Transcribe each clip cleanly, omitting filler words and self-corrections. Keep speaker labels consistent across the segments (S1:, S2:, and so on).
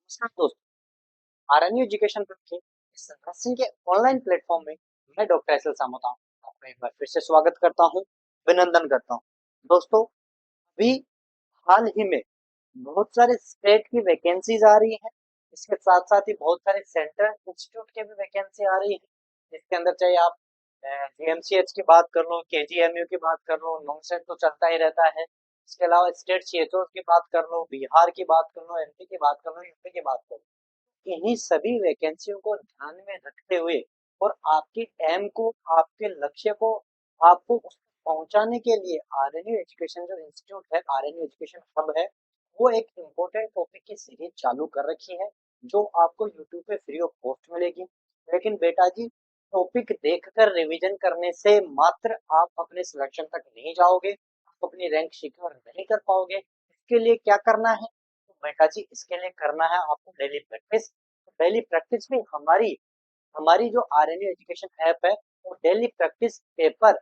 S1: नमस्कार दोस्तों, RNU education के इस लेसन के ऑनलाइन प्लेटफॉर्म में मैं डॉक्टर एस एल सामोता आपका एक बार फिर से स्वागत करता हूं, अभिनंदन करता हूं। दोस्तों, अभी हाल ही में बहुत सारे स्टेट की वैकेंसीज आ रही है। इसके साथ साथ ही बहुत सारे सेंट्रल इंस्टीट्यूट के भी वैकेंसी आ रही है, जिसके अंदर चाहे आप जीएमसीएच की बात कर लो, केजीएमयू की बात कर लो, नॉनसेट तो चलता ही रहता है। इसके अलावा स्टेट सीएचओ की बात कर लो, बिहार की बात कर लो, एमपी की बात कर लो, यूपी की बात कर लो। इन्हीं सभी वैकेंसियों को ध्यान में रखते हुए और आपके एम को, आपके लक्ष्य को, आपको उस तक पहुंचाने के लिए आरएनयू एजुकेशन जो इंस्टीट्यूट है, आरएनयू एजुकेशन हब है, वो एक इम्पोर्टेंट टॉपिक की सीरीज चालू कर रखी है, जो आपको यूट्यूब पे फ्री ऑफ कॉस्ट मिलेगी। लेकिन बेटा जी, टॉपिक देखकर रिवीजन करने से मात्र आप अपने सिलेक्शन तक नहीं जाओगे, आप अपनी रैंक सिक्योर नहीं कर पाओगे। इसके लिए क्या करना है? तो बेटा जी, इसके लिए करना है आपको डेली प्रैक्टिस। डेली प्रैक्टिस में हमारी हमारी जो आरएनयू एजुकेशन ऐप है, वो daily practice paper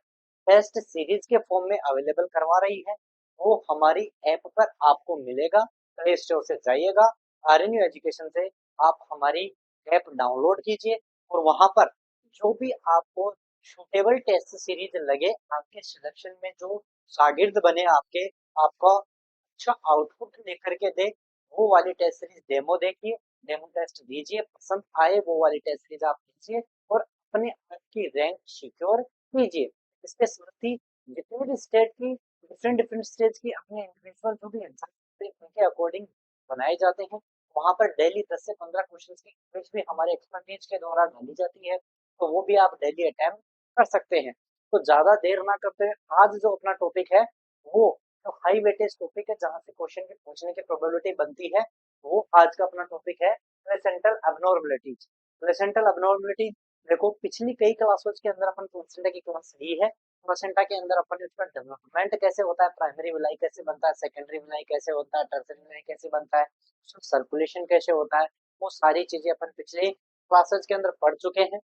S1: test series के फॉर्म में अवेलेबल करवा रही है। वो हमारी ऐप पर आपको मिलेगा। प्ले स्टोर से जाइएगा, आरएनयू एजुकेशन से आप हमारी ऐप डाउनलोड कीजिए और वहां पर जो भी आपको सुटेबल टेस्ट सीरीज लगे, आपके सिलेक्शन में जो शागिर्द बने, आपका अच्छा आउटपुट लेकर के दे, वो वाली टेस्ट सीरीज डेमो देखिए, डेमो टेस्ट दीजिए, पसंद आए वो वाली टेस्ट सीरीज आप दीजिए और अपने आपकी रैंक सिक्योर कीजिए। इसके साथ ही जितने भी स्टेट की डिफरेंट डिफरेंट स्टेट की अपने इंडिविजुअल जो भी एग्जाम होते हैं, उनके अकॉर्डिंग बनाए जाते हैं। वहां पर डेली 10 से 15 क्वेश्चन की क्विज भी हमारे एक्सपर्टीज के द्वारा डाली जाती है, तो वो भी आप डेली अटेम्प्ट कर सकते हैं। तो ज्यादा देर ना करते हुए आज जो अपना टॉपिक है, वो तो हाई वेटेज टॉपिक है, जहां से क्वेश्चन के पूछने की प्रोबेबिलिटी बनती है, वो आज का अपना टॉपिक है प्लेसेंटल अबनॉर्मलिटीज। प्लेसेंटल अबनॉर्मलिटी, देखो पिछली कई क्लासेस के अंदर अपन प्लेसेंटा की क्लास ली है। प्लेसेंटा के अंदर अपन इसका डेवलपमेंट कैसे होता है, प्राइमरी विलाई कैसे बनता है, सेकेंडरी विलाई कैसे होता है, टर्सरी विलाई कैसे बनता है, सर्कुलेशन कैसे होता है, वो सारी चीजें अपन पिछले क्लासेस के अंदर पढ़ चुके हैं।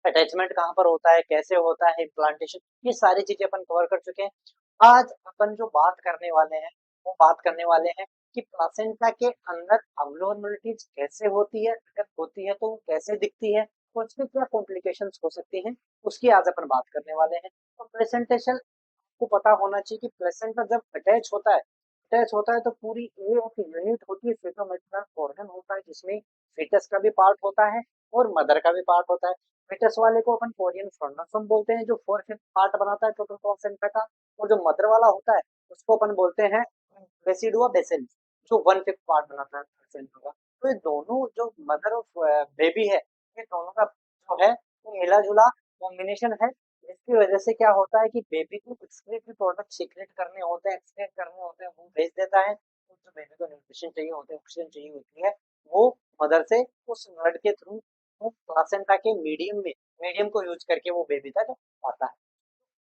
S1: अटैचमेंट कहाँ पर होता है, कैसे होता है, इम्प्लांटेशन, ये सारी चीजें अपन कवर कर चुके हैं। आज अपन जो बात करने वाले हैं, वो बात करने वाले हैं कि प्लासेंटा के अंदर अब्नॉर्मलिटीज कैसे होती है, अगर होती है तो वो कैसे दिखती है और उसमें क्या कॉम्प्लिकेशंस हो सकती हैं, उसकी आज अपन बात करने वाले हैं। तो प्लेसेंटेशन को पता होना चाहिए कि प्लेसेंटा जब अटैच होता है तो पूरी एक यूनिट होती है, फिटोमेट्रियल ऑर्गन होता है, जिसमें फीटस का भी पार्ट होता है और मदर का भी पार्ट होता है। फीटस वाले को अपन कोरियन फ्रोंडोसोम बोलते हैं, जो 4/5 पार्ट बनाता है टोटल प्लेसेंटा का, और जो मदर वाला होता है उसको अपन बोलते हैं रेसिडुआ बेसिल, जो 1/5 पार्ट बनाता है प्लेसेंटा का। तो ये दोनों जो मदर और बेबी है, ये दोनों का जो है वो मिला जुला कॉम्बिनेशन है, जिसकी वजह से क्या होता है कि बेबी को एक्सक्रीटरी प्रोडक्ट सीक्रेट करने होते हैं, एक्सक्रीट करने होते हैं, वो भेज देता है। तो जो बेबी को न्यूट्रिशन चाहिए होते हैं, ऑक्सीजन चाहिए होती है, वो मदर से उस ब्लड के थ्रू वो प्लासेंटा के मीडियम को यूज करके वो बेबी तक आता है।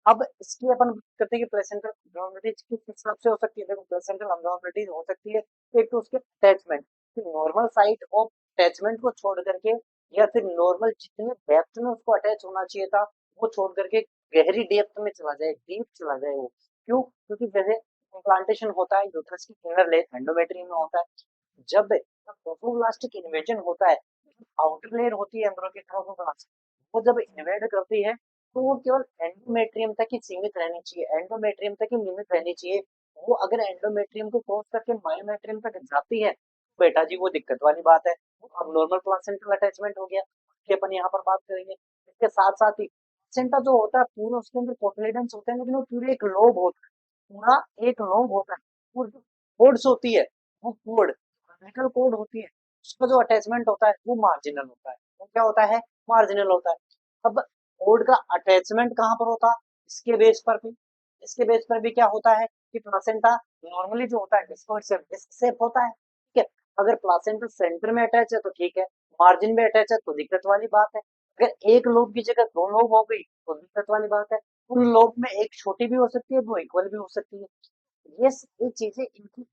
S1: अब इसकी अपन बात करते हैं कि प्लेसेंटल अब्नॉर्मलिटीज किस हिसाब से हो सकती है। देखो, प्लेसेंटल अब्नॉर्मलिटीज हो सकती है एक तो उसके attachment, normal site of attachment को छोड़ करके, या फिर नॉर्मल जितने डेप्थ में उसको अटैच होना चाहिए था, वो छोड़ करके गहरी डेप्थ में चला जाए, डीप चला जाए। वो क्यों? क्योंकि जैसे इम्प्लांटेशन होता है यूट्रस की इनर लेयर एंडोमेट्रियम में होता है, जब ट्रोफोब्लास्टिक इन्वेजन होता है, आउटर लेयर होती है एम्ब्रियो की ट्रोफोब्लास्ट, वो जब इन्वेड करती है, तो वो केवल एंडोमेट्रियम तक ही सीमित रहनी चाहिए, एंडोमेट्रियम तक ही लिमिट रहनी चाहिए। वो अगर एंडोमेट्रियम को क्रॉस करके मायोमेट्रियम तक जाती है, तो बेटा जी वो दिक्कत वाली बात है, वो अब नॉर्मल प्लासेंटल अटैचमेंट हो गया, उसकी अपन यहाँ पर बात करेंगे। इसके साथ साथ ही प्लासेंटा जो होता है पूरा, उसके अंदर कोटिलेडन्स होते हैं, लेकिन वो पूरे एक लोब होता है, पूरा एक लोब होता है। और जो कोड्स होती है, वो कोड अम्बिलिकल कोड होती है, उसका जो अटैचमेंट होता है वो मार्जिनल होता है। वो क्या होता है? मार्जिनल होता है। अब कोड का अटैचमेंट कहाँ पर होता है? इसके बेस पर भी क्या होता है कि प्लासेंटा नॉर्मली जो होता है डिस्क शेप होता है, ठीक है। अगर प्लासेंटा सेंटर में अटैच है तो ठीक है, मार्जिन में अटैच है तो दिक्कत वाली बात है। अगर एक लोब की जगह दो लोब हो गई तो दिक्कत वाली बात है। उन लोब में एक छोटी भी हो सकती है, दो इक्वल भी हो सकती है। ये सारी चीजें इनकी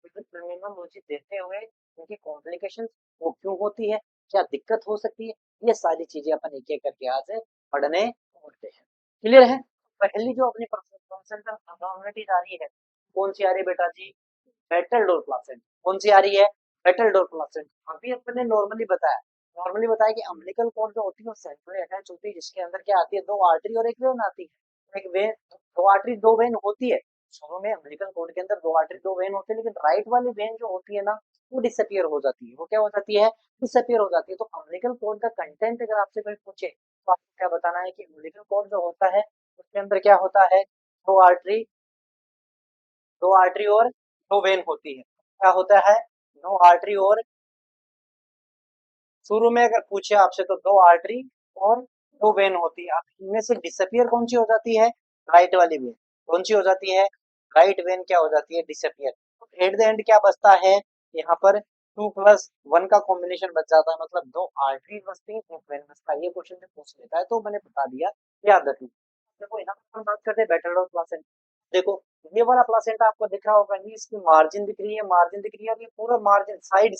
S1: टर्मिनोलॉजी देते हुए इनकी कॉम्प्लिकेशन वो क्यों होती है, क्या दिक्कत हो सकती है, ये सारी चीजें अपन एक एक करके आज पढ़ने पड़ते हैं। क्लियर है? पहली जो अपनी प्लेसेंटल अब्नॉर्मलिटीज आ रही है, कौन सी आ रही है बेटा जी? Metal door placenta. कौन सी आ रही है? बेटल डोर प्लासेंटा अभी अपने नॉर्मली बताया कि अम्बिलिकल कॉर्ड जो होती है वो सेंट्रली अटैच होती है, जिसके अंदर क्या आती है, दो आर्टरी और एक वेन आती है। एक वेन, दो आर्टरी दो वेन होती है। शुरू में अम्बिलिकल कॉर्ड के अंदर दो आर्टरी दो वेन होती है, लेकिन राइट वाली वेन जो होती है ना, वो डिसअपियर हो जाती है। वो क्या हो जाती है, डिसअपियर हो जाती है। तो अम्बिलिकल कॉर्ड का कंटेंट अगर आपसे कोई पूछे तो आपको क्या बताना है कि अम्बिलिकल कॉर्ड जो होता है उसके अंदर क्या होता है, दो आर्टरी और दो वेन होती है। क्या होता है, दो आर्टरी और, शुरू में अगर पूछे आपसे तो दो आर्टरी और दो वेन होती है। अब इनमें से डिसअपियर कौन सी हो जाती है, राइट वाली वेन। कौन सी हो जाती है, राइट वेन क्या हो जाती है, डिसअपियर। तो एट द एंड क्या बचता है, यहाँ पर 2+1 का कॉम्बिनेशन बच जाता है, मतलब दो आर्टरी बचती है एक वेन बचता है। ये क्वेश्चन में पूछ लेता है तो मैंने बता दिया, याद रखिए। देखो यहाँ पर हम बात करते हैं बेटर ऑफ प्लासेंटा। देखो ये वाला प्लासेंटा आपको दिख रहा होगा, ये इसकी मार्जिन दिख रही है, मार्जिन दिख रही है, और ये पूरा मार्जिन साइड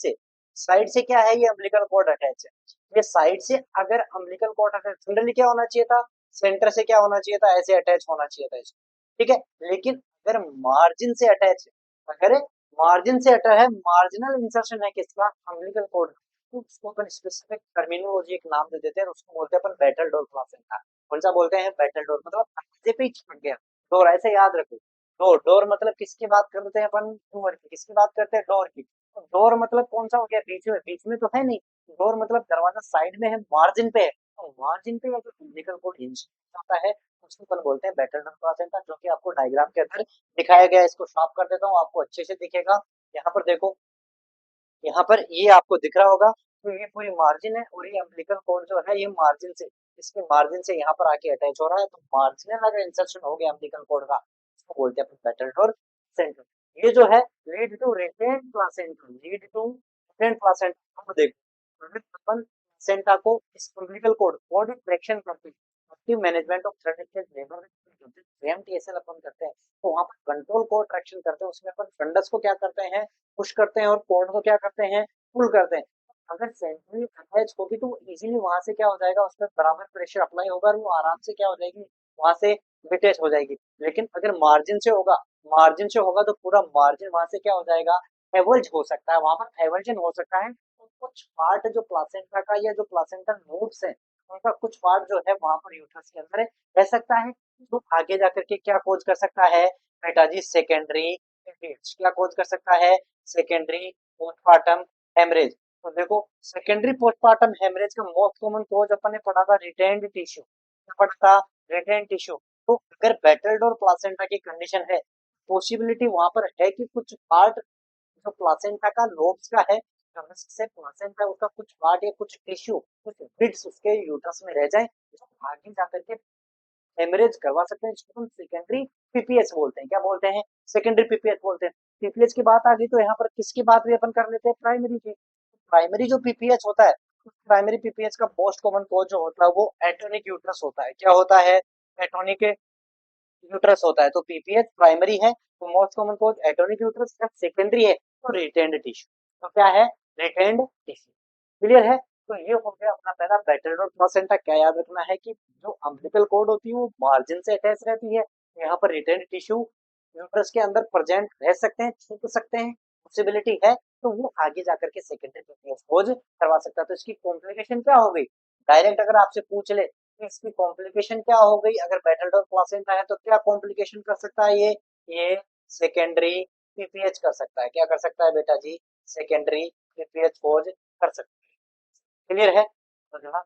S1: से क्या है, ये अम्बिलिकल कॉर्ड अटैच है। ये साइड से अगर अम्बिलिकल कॉर्ड अटैच, जनरली क्या होना चाहिए था, सेंटर से क्या होना चाहिए था, ऐसे अटैच होना चाहिए था इसको, ठीक है। लेकिन अगर मार्जिन से अटैच है, अगर मार्जिन से अटैच है, मार्जिनल इंसर्शन है किसका, अम्बिलिकल कॉर्ड, तो उसको अपन स्पेसिफिक टर्मिनोलॉजी एक नाम दे देते हैं, उसको बोलते हैं अपन बैटल डोर प्लासेंटा। कौन सा बोलते हैं, बैटल डोर, मतलब आगे पे ही चिपक गया। डोर ऐसे याद रखो, डोर डोर मतलब किसकी बात करते हैं अपन, डोर की। किसकी बात करते हैं, डोर की। तो डोर मतलब कौन सा हो गया, बीच में तो है नहीं। डोर मतलब दरवाजा साइड में है, मार्जिन पे है। तो मार्जिन पे अगर अम्बिलिकल कॉर्ड हिंज आता है तो उसको अपन बोलते हैं बैटल डोर प्लासेंटा, जो कि आपको डायग्राम के अंदर दिखाया गया है। इसको साफ कर देता हूँ, आपको अच्छे से दिखेगा। यहाँ पर देखो, यहाँ पर ये आपको दिख रहा होगा, तो ये पूरी मार्जिन है, और ये अम्बिलिकल कॉर्ड जो है ये मार्जिन से, इसके मार्जिन से यहाँ पर आके अटैच हो रहा है। तो मार्जिनल अगर इंसर्शन हो गया अम्बिलिकल कॉर्ड का, इसको बोलते हैं अपन बैटल डोर सेंटर। ये जो है लीड टू रिटेन प्लासेंटा। अब देखो, अगर अपन प्लासेंटा को इस अम्बिलिकल कॉर्ड बॉडी फ्रैक्शन करते हैं, active management of threaded labour MTSL अपन करते हैं, तो वहां पर कंट्रोल कोड ट्रैक्शन करते हैं, उसमें अपन फंडस को क्या करते हैं, पुश करते हैं, और कोड को क्या करते हैं, पुल करते हैं। अगर सेंट्री अटैच होगी तो इजीली वहां से क्या हो जाएगा, उस पर बराबर प्रेशर अप्लाई होगा, और वो आराम से क्या हो जाएगी, वहां से डिटेच हो जाएगी। लेकिन अगर मार्जिन से होगा तो पूरा मार्जिन वहां से क्या हो जाएगा, एवल्ज हो सकता है, वहां पर एवल्जन हो सकता है। तो कुछ पार्ट जो प्लासेंटा का, या जो प्लासेंटल नोड्स है, उनका कुछ पार्ट जो है वहां पर यूट्रस के अंदर रह सकता है। तो आगे जाकर के क्या कोज कर सकता है बेटा जी, सेकेंडरी क्या कोज कर सकता है, सेकेंडरी पोस्टमार्टम हेमरेज। तो देखो, सेकेंडरी पोस्टमार्टम हेमरेज का मोस्ट कॉमन कोज अपन ने पढ़ा था रिटेन्ड टिश्यू, क्या पढ़ा था, रिटेन्ड टिश्यू। तो अगर बेटल डोर प्लासेंटा की कंडीशन है, पॉसिबिलिटी वहां पर है कि कुछ पार्ट जो प्लासेंटा का लोब्स का है, से प्लासेंटा उसका कुछ पार्ट या कुछ टिश्यू, कुछ बिट्स उसके यूट्रस में रह जाए, जो आगे जाकर के हेमरेज करवा सकते हैं, जिसको हम सेकेंडरी पीपीएच बोलते हैं। क्या बोलते हैं, सेकेंडरी पीपीएच बोलते हैं। पीपीएच की बात आ गई तो यहाँ पर किसकी बात भी अपन कर लेते हैं, प्राइमरी की। प्राइमरी जो पीपीएच होता है, प्राइमरी पीपीएच का मोस्ट कॉमन कोज जो होता है वो एटोनिक यूट्रस होता है। क्या होता है, एटोनिक यूट्रस होता है। तो पीपीएच प्राइमरी है तो most common cause atonic uterus, secondary है तो रिटेन्ड टिश्यू। तो क्या है, रिटेन्ड टिश्यू। क्लियर है। तो ये हो गया अपना पहला बैटल डोर प्लासेंटा। क्या याद रखना है कि जो अम्बिलिकल कॉर्ड होती है वो मार्जिन से अटैच रहती है, यहाँ पर रिटेन्ड टिश्यू यूट्रस के अंदर प्रेजेंट रह सकते हैं, छुप सकते हैं, पॉसिबिलिटी है। तो वो आगे जाकर के सेकेंडरी पीपीएच खोज करवा सकता है। तो इसकी कॉम्प्लिकेशन क्या हो गई, डायरेक्ट अगर आपसे पूछ ले कि इसकी कॉम्प्लिकेशन क्या हो गई, अगर बैटल डोर प्लासेंटा है तो क्या कॉम्प्लिकेशन कर सकता है, ये सेकेंडरी पीपीएच कर सकता है। क्या कर सकता है बेटा जी, सेकेंडरी पीपीएच खोज कर सकता है। क्लियर है। तो जनाब,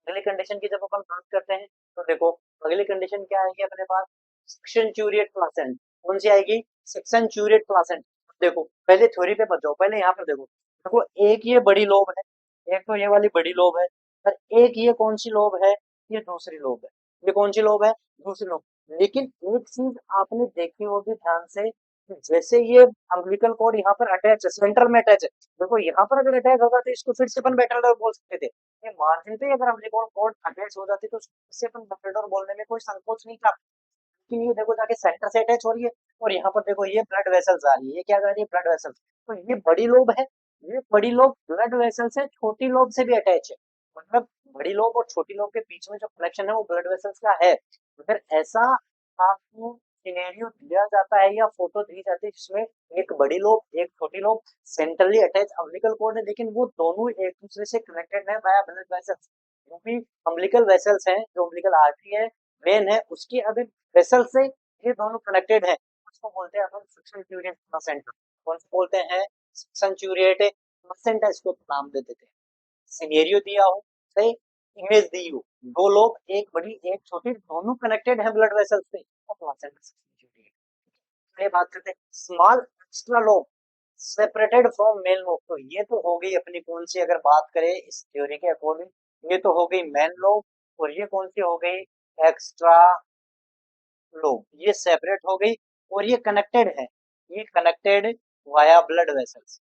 S1: अगली कंडीशन की जब अपन बात करते हैं तो देखो, अगली कंडीशन क्या आएगी अपने पास, सेक्शन च्यूरिएट प्लासेंट। कौन सी आएगी, सेक्शन च्यूरिएट प्लासेंट। देखो पहले थ्योरी पे मत जाओ, पहले यहाँ पर देखो। देखो एक ये बड़ी लोब है, एक तो ये वाली बड़ी लोब है, और एक ये कौन सी लोब है, ये दूसरी लोब है। ये कौन सी लोब है, दूसरी लोब। लेकिन एक चीज आपने देखी होगी ध्यान से, जैसे ये अम्बिलिकल कॉर्ड यहाँ पर अटैच है, सेंटर में अटैच है। देखो यहाँ पर अगर अटैच होगा तो इसको फिर से अपन बेटल डोर बोल सकते थे। ये मार्जिन पे अगर अम्बिलिकल कॉर्ड अटैच हो जाती तो इससे अपन बेटल डोर बोलने में कोई संकोच नहीं था। लेकिन ये देखो जाके सेंटर से अटैच हो रही है, और यहाँ पर देखो ये ब्लड वेसल्स आ रही है, ये क्या कर रही है, ब्लड वेसल्स। तो ये बड़ी लोब है, ये बड़ी लोब ब्लड वेसल से छोटी लोब से भी अटैच है। मतलब बड़ी लोब और छोटी लोब के बीच में जो कनेक्शन है वो ब्लड वेसल्स का है। अगर ऐसा आपको सिनेरियो दिया जाता है या फोटो दी जाती है जिसमें एक बड़ी लोब एक छोटी lobe centrally attach umbilical cord है, लेकिन वो दोनों एक दूसरे से कनेक्टेड है बाय ब्लड वेसल्स। जो भी अम्बिलिकल वेसल्स हैं, जो अम्बिलिकल आर्टरी है, वेन है, उसकी अगर वेसल से ये दोनों कनेक्टेड है, उसको बोलते हैं अपन सक्सेंचुरियट प्लासेंटा। कौन से बोलते हैं? सक्सेंचुरियट प्लासेंटा, इसको नाम दे देते हैं। सिनेरियो दिया हो, सही, इमेज दी हो, दो लोग एक बड़ी एक छोटी दोनों कनेक्टेड है ब्लड वेसल से, तो प्लासेंटा सक्सेंचुरियट। चलिए बात करते हैं small extra lobe separated from main lobe. तो ये तो हो गई अपनी कौन सी, अगर बात करें इस थ्योरी के अकॉर्डिंग, ये तो हो गई मेन लोब, और ये कौन सी हो गई? Extra lobe. ये सेपरेट हो गई और ये कनेक्टेड है, ये connected via blood vessels,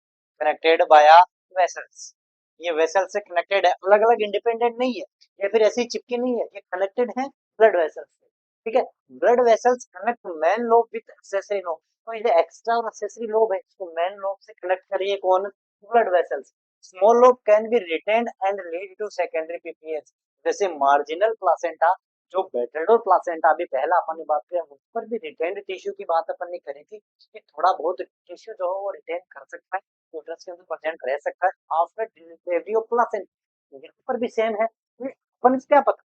S1: connected via vessels. ये वेसल से कनेक्टेड है, अलग अलग इंडिपेंडेंट नहीं है, या फिर ऐसी चिपकी नहीं है, ये कनेक्टेड है ब्लड वेसल्स से। ठीक है, blood vessels connect main lobe with accessory lobe. तो ये एक्स्ट्रा और एक्सेसरी लोब है, इसको मेन लोब से कनेक्ट करिए कौन? Blood vessels. Small lobe can be retained and lead to secondary PPH. जैसे मार्जिनल प्लासेंटा, जो बेटल्डोर प्लासेंटा अभी पहला अपन ने बात किया, उस पर भी रिटेन्ड टिश्यू की बात अपन ने करी थी कि थोड़ा बहुत टिश्यू जो है वो रिटेन कर सकता है, यूट्रस के अंदर प्रेजेंट रह सकता है आफ्टर डिलीवरी ऑफ प्लासेंटा। यहाँ पर भी सेम है कि अपन को क्या पता,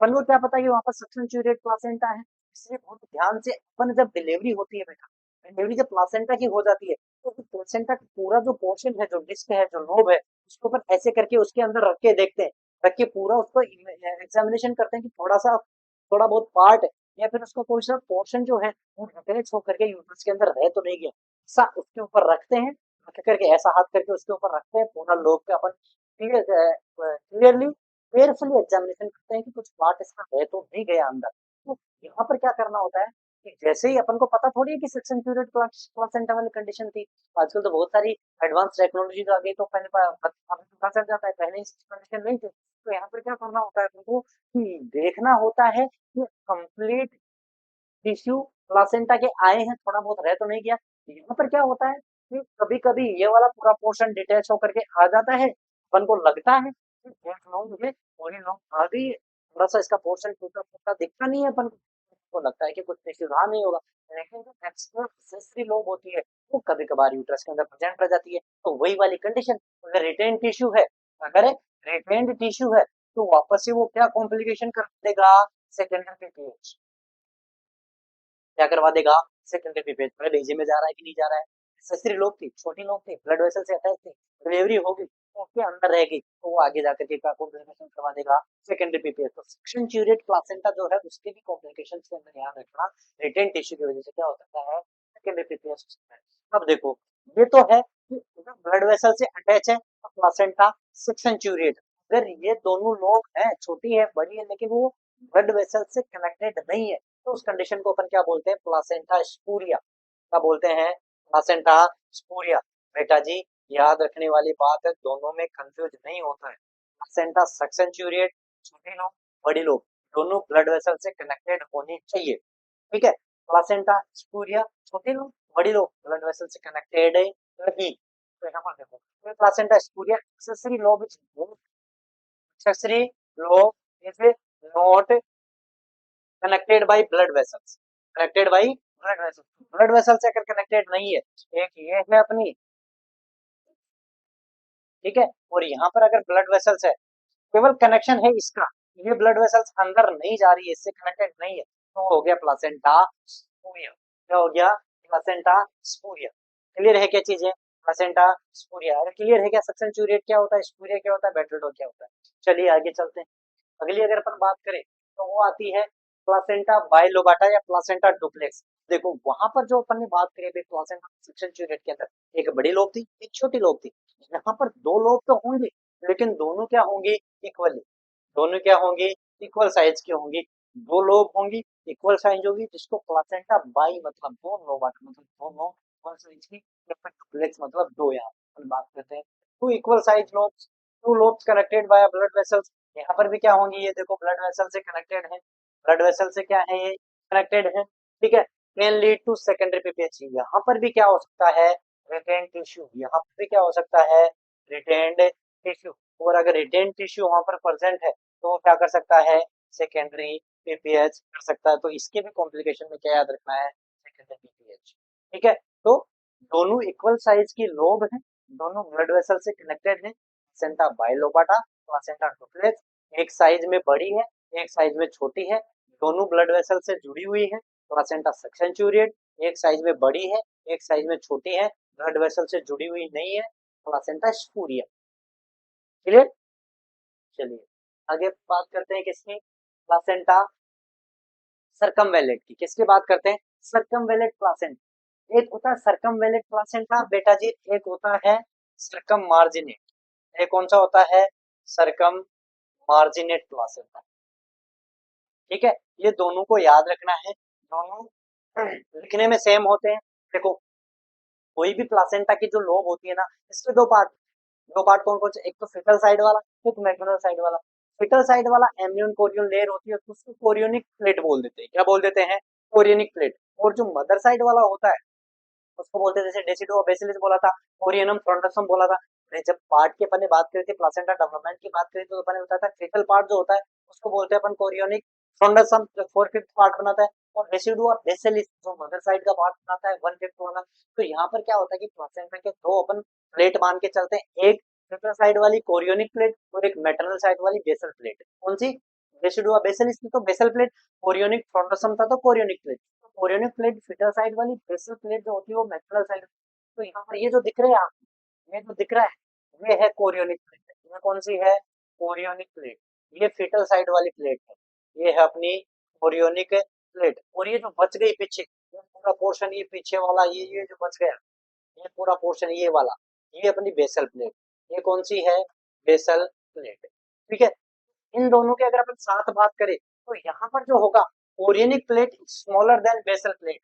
S1: अपन को क्या पता कि वहां पर सक्सेंचुरेट प्लासेंटा है, इसलिए बहुत ध्यान से अपन जब डिलीवरी होती है बेटा, डिलीवरी जब प्लासेंटा की हो जाती है, तो प्लासेंटा का पूरा जो पोर्शन है, जो डिस्क है, जो लोब है, उसके ऊपर ऐसे करके उसके अंदर रख के देखते हैं, रख के पूरा उसको एग्जामिनेशन करते हैं कि थोड़ा बहुत पार्ट या फिर उसका कोई सा पोर्शन जो है वो अटैच होकर के यूट्रस के अंदर रह तो नहीं गया, ऐसा उसके ऊपर रखते हैं, रख करके ऐसा हाथ करके उसके ऊपर रखते हैं, पूरा लोग का अपन क्लियरली केयरफुली एग्जामिनेशन करते हैं कि कुछ पार्ट इसका रह तो नहीं गया अंदर। तो यहाँ पर क्या करना होता है कि जैसे ही अपन को पता थोड़ी है कि सेक्शन पीरियड प्लासेंटा वाली कंडीशन थी, आजकल तो बहुत सारी एडवांस टेक्नोलॉजी आ गई, तो पहले पता चल जाता है, पहले इस कंडीशन नहीं थी। तो यहाँ पर क्या करना होता है तुमको कि देखना होता है कि कंप्लीट टिश्यू प्लासेंटा के आए हैं, थोड़ा बहुत रह तो नहीं गया। यहाँ पर क्या होता है कि कभी कभी ये वाला पूरा पोर्शन डिटेच होकर के आ जाता है, अपन को लगता है कि देख लो मुझे पूरी लोग आ गई, थोड़ा सा इसका पोर्शन टूटा फूटा दिखता नहीं है अपन को लगता है कि कुछ टिश्यू रहा नहीं होगा, लेकिन जो एक्स्ट्रा एक्सेसरी लोब होती है वो कभी कभार यूट्रस के अंदर प्रेजेंट रह जाती है। तो वही वाली कंडीशन, अगर रिटेन टिश्यू है, अगर रिटेन्ड टिश्यू है, तो वापस से वो क्या कॉम्प्लिकेशन कर देगा? सेकेंडरी पीपीएच क्या करवा देगा? Secondary PPH. पहले भेजे में जा रहा है कि नहीं जा रहा है? एक्सेसरी लोब थी, छोटी लोब थी, ब्लड वेसल से अटैच थी, डिलीवरी होगी तो उसके अंदर रहेगी, तो वो आगे जाकर के क्या कॉम्प्लिकेशन करवा देगा? Secondary PPH. तो सक्सेंचुरेट प्लासेंटा जो है उसके भी कॉम्प्लिकेशन के अंदर ध्यान रखना, रिटेन टिश्यू की वजह से क्या हो सकता है? सेकेंडरी पीपीएच हो सकता है। अब देखो, ये तो है कि अगर ब्लड वेसल से अटैच है तो प्लासेंटा सक्सेंचुरेट। अगर ये दोनों लोग हैं, छोटी है बड़ी है, लेकिन वो ब्लड वेसल से कनेक्टेड नहीं है, तो उस कंडीशन को अपन क्या बोलते हैं? प्लासेंटा स्पूरिया। क्या बोलते हैं? प्लासेंटा स्पूरिया। बेटा जी याद रखने वाली बात है, दोनों में कंफ्यूज नहीं होता है। प्लासेंटा सक्सेंचुरिएट, छोटी लोब बड़ी लोब दोनों ब्लड वेसल से कनेक्टेड होनी चाहिए। ठीक है, प्लासेंटा स्पूरिया छोटी लोब बड़ी लोब ब्लड वेसल से कनेक्टेड है नहीं। तो यहाँ पर देखो, placenta spuria accessory lobe is accessory lobe is not connected by blood vessels, connected by blood vessels, blood vessel से अगर कनेक्टेड नहीं है, एक ये है अपनी, ठीक है, और यहाँ पर अगर ब्लड वेसल्स है, केवल कनेक्शन है इसका, ये ब्लड वेसल्स अंदर नहीं जा रही है, इससे कनेक्टेड नहीं है, तो हो गया प्लासेंटा स्पूरिया। क्या हो गया? प्लासेंटा स्पूरिया। क्लियर है क्या चीजें? प्लासेंटा स्पूरिया। अगर क्लियर है क्या सक्सेंचुरिएट क्या होता है, स्पूरिया क्या होता है, बेटलडोर क्या होता है? चलिए आगे चलते हैं। अगली अगर अपन बात करें तो वो आती है प्लासेंटा बाइलोबाटा या प्लासेंटा डुप्लेक्स। देखो वहां पर जो अपन ने बात करी अभी प्लासेंटा सक्सेंचुरेट के अंदर एक बड़ी लोब थी, एक छोटी लोब थी। यहाँ पर दो लोब तो होंगे, लेकिन दोनों क्या होंगे? इक्वली। दोनों क्या होंगे? इक्वल साइज की होंगी। दो लोब होंगी, इक्वल साइज होगी, जिसको प्लासेंटा बाई मतलब दो लोबाटा मतलब दो लोब इक्वल साइज की, या फिर डुप्लेक्स मतलब दो। यहाँ अपन बात करते हैं two equal size lobes, two lobes connected by blood vessels. यहाँ पर भी क्या होंगी? ये देखो ब्लड वेसल से कनेक्टेड है, ब्लड वेसल से क्या है? ये कनेक्टेड है। ठीक है, can lead to secondary PPH. यहाँ पर भी क्या हो सकता है? Retain tissue. यहाँ पर भी क्या हो सकता है? Retained tissue. और अगर रिटेन टिश्यू वहां पर प्रेजेंट है तो वो क्या कर सकता है? सेकेंडरी पीपीएच कर सकता है, तो इसके भी कॉम्प्लिकेशन में क्या याद रखना है, सेकेंडरी पीपीएच। ठीक है, तो दोनों इक्वल साइज की लोब है, दोनों ब्लड वेसल से कनेक्टेड है, प्लासेंटा बाइलोबाटा, प्लासेंटा डुप्लेक्स, एक साइज में बड़ी है, एक साइज में छोटी है, दोनों ब्लड वेसल से जुड़ी हुई है, प्लासेंटा सेक्सेंचुरिएट, एक साइज में बड़ी है, एक साइज में छोटी है, ब्लड वेसल से जुड़ी हुई नहीं है, प्लासेंटा स्पूरिया। क्लियर? चलिए आगे बात करते हैं किसकी, प्लासेंटा सर्कमवेलेट की। किसकी बात करते हैं, सर्कमवेलेट प्लासेंटा। एक होता है सर्कमवेलेट प्लासेंटा बेटा जी, एक होता है सर्कम मार्जिनेट। एक कौन सा होता है, सर्कम मार्जिनेट प्लासेंटा। ठीक है, ये दोनों को याद रखना है, दोनों लिखने में सेम होते हैं। देखो कोई भी प्लासेंटा की जो लोब होती है ना, इसके दो पार्ट कौन कौन से, एक तो फिटल साइड वाला, एक मैटरनल साइड वाला। फिटल साइड वाला एम्नियन कोरियन लेयर होती है, तो उसको कोरियोनिक प्लेट बोल देते हैं। क्या बोल देते हैं, कोरियोनिक प्लेट। और जो मदर साइड वाला होता है उसको बोलते हैं, जैसे डेसिडो बेसिलिस बोला था, कोरियनम फ्रंटसम बोला था। जब पार्ट की अपन ने बात करी थी, प्लासेंटा डेवलपमेंट की बात करी, तो अपन ने बताया था फिटल पार्ट जो होता है उसको बोलते हैं अपन कोरियोनिक फ्रंटसम, जो 4/5 पार्ट बनाता है, और रेसिडुआ बेसिलिस जो मदर साइड का पार्ट बनाता है 1/5 वाला। तो यहाँ पर क्या होता है कि प्लासेंटा के दो अपन प्लेट मान के चलते हैं, एक फिटल साइड वाली कोरियोनिक प्लेट और एक मैटरनल साइड वाली बेसल प्लेट। कौन सी, रेसिडुआ बेसिलिस थी तो बेसल प्लेट, कोरियोनिक फ्रंटसम था तो chorionic plate. Chorionic plate fetal side वाली, बेसल प्लेट जो होती है वो मैटरनल साइड। तो यहाँ पर ये जो दिख रहे हैं आप, ये जो दिख रहा है ये है कोरियोनिक प्लेट। ये कौन सी है, कोरियोनिक प्लेट। ये फिटल साइड वाली प्लेट है, ये है अपनी कोरियोनिक प्लेट। और ये जो बच गई पीछे, ये पूरा पोर्शन ये पीछे वाला, ये जो बच गया, ये पूरा पोर्शन ये वाला, ये अपनी बेसल प्लेट। ये कौन सी है, बेसल प्लेट। ठीक है, इन दोनों के अगर अपन साथ बात करें तो यहाँ पर जो होगा, chorionic plate smaller than basal plate,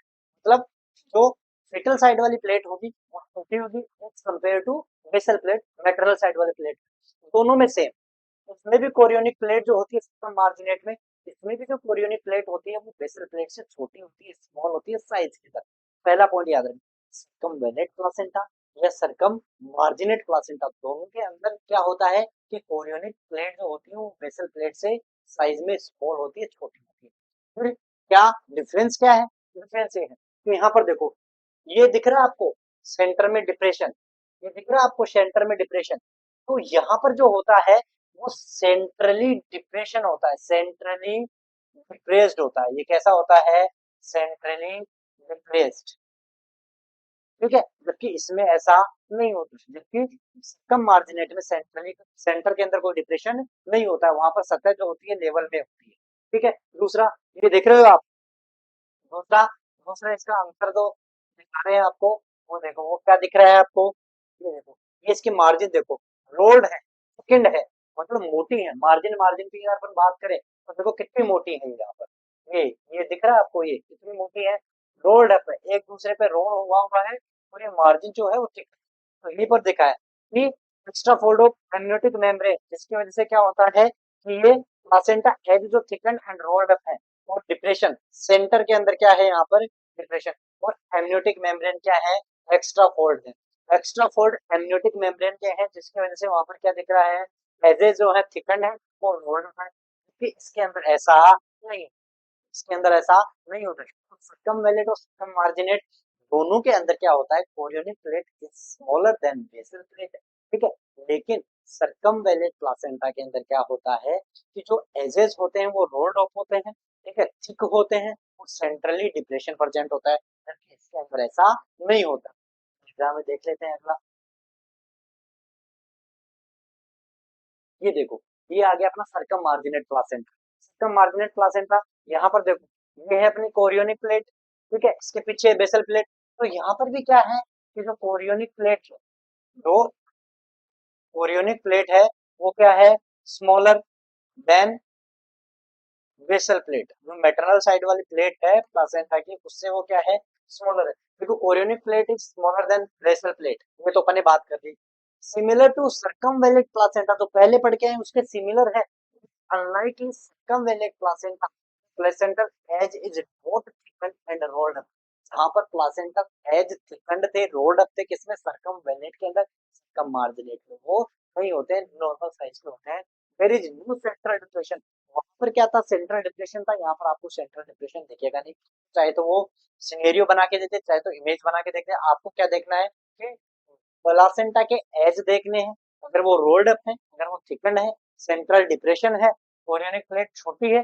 S1: मतलब जो फिटल साइड वाली प्लेट होगी वो छोटी होगी as compare to basal plate, maternal side वाली प्लेट। दोनों में सेम, उसमें भी कोरियोनिक प्लेट जो होती है सिस्टम मार्जिनेट में, इसमें भी जो कोरियोनिक प्लेट होती है वो बेसल प्लेट से छोटी होती है, स्मॉल होती है साइज की तरफ। पहला पॉइंट याद रखना, सर्कमवेलेट प्लासेंटा या सर्कम मार्जिनेट प्लासेंटा, दोनों के अंदर क्या होता है कि कोरियोनिक प्लेट जो होती है वो बेसल प्लेट से साइज में स्मॉल होती है, छोटी होती है। फिर क्या डिफरेंस, क्या है डिफरेंस, ये है कि यहाँ पर देखो, ये दिख रहा है आपको सेंटर में डिप्रेशन, ये दिख रहा है आपको सेंटर में डिप्रेशन। तो यहाँ पर जो होता है वो सेंट्रली डिप्रेशन होता है, सेंट्रली डिप्रेस्ड होता है। ये कैसा होता है, सेंट्रली डिप्रेस्ड। ठीक है, जबकि इसमें ऐसा नहीं होता, जबकि कम मार्जिनेट में सेंट्रली, सेंटर के अंदर कोई डिप्रेशन नहीं होता है, वहां पर सतह जो होती है लेवल में होती है। ठीक है, दूसरा ये देख रहे हो आप, दूसरा दूसरा इसका अंतर दो दिखा रहे हैं आपको, वो देखो वो क्या दिख रहा है आपको, ये देखो, ये इसकी मार्जिन देखो, रोल्ड है, सेकंड है, मतलब मोटी है। मार्जिन मार्जिन की अगर अपन बात करें तो देखो कितनी मोटी है यहाँ पर, ये दिख रहा है आपको, ये कितनी मोटी है, रोल्ड है, एक दूसरे पे रोल हुआ है, और ये मार्जिन जो है वो थिक। तो यहीं पर दिखा है कि extra fold of amniotic membrane, जिसकी वजह से क्या होता है कि ये प्लासेंटा एज जो थिकन एंड रोल्ड अप है, और डिप्रेशन सेंटर के अंदर क्या है यहाँ पर, डिप्रेशन, और एमनियोटिक मेम्ब्रेन क्या है, एक्स्ट्रा फोल्ड है। एक्स्ट्रा फोल्ड एमनियोटिक मेम्ब्रेन के हैं, जिसकी वजह से वहां पर क्या दिख रहा है, एजेस जो है थिकन है और रोल्ड अप है, क्योंकि इसके अंदर ऐसा नहीं, इसके अंदर ऐसा नहीं होता है। तो सर्कमवेलेट और सर्कममार्जिनेट दोनों के अंदर क्या होता है, chorionic plate is smaller than basal plate. ठीक है, लेकिन सर्कमवेलेट प्लासेंटा के अंदर क्या होता है कि जो एजेस होते हैं वो रोल्ड ऑफ होते हैं, ठीक है, थिक होते हैं, और सेंट्रली डिप्रेशन प्रेजेंट होता है, जबकि इसके अंदर ऐसा नहीं होता। एग्जाम में देख लेते हैं अगला, ये देखो, ये आ गया अपना circum marginate placenta. Circum marginate placenta, यहाँ पर देखो ये है अपनी कोरियोनिक प्लेट, ठीक है, इसके पीछे बेसल प्लेट। तो यहाँ पर भी क्या है कि जो कोरियोनिक प्लेट, जो कोरियोनिक प्लेट है वो क्या है, स्मॉलर देन बेसल प्लेट। जो मैटरनल साइड वाली प्लेट है प्लासेंटा की, उससे वो क्या है, स्मॉलर है। देखो chorionic plate is smaller than basal plate, ये तो अपन ने बात कर दी। सिमिलर टू सर्कमवेलेट प्लासेंटा, तो पहले पढ़ के आए उसके सिमिलर है। Unlike in circumvallate placenta, placental edge is both thickened and rolled up. जहाँ पर प्लासेंटा एज थिकंड थे, रोल्ड अप थे, किसमें, सर्कमवेलेट के अंदर, सर्कम मार्जिनेट में वो नहीं होते हैं, नॉर्मल साइज के होते हैं। There is no central depression, पर क्या था, सेंट्रल डिप्रेशन था, यहाँ पर आपको सेंट्रल डिप्रेशन दिखेगा नहीं। चाहे तो वो सिनेरियो बना के देते, चाहे तो इमेज बना के देते, आपको क्या देखना है कि प्लासेंटा के एज देखने हैं, अगर वो रोल्ड अप है, अगर वो थिकन है, सेंट्रल डिप्रेशन है, कोरियोनिक प्लेट छोटी है,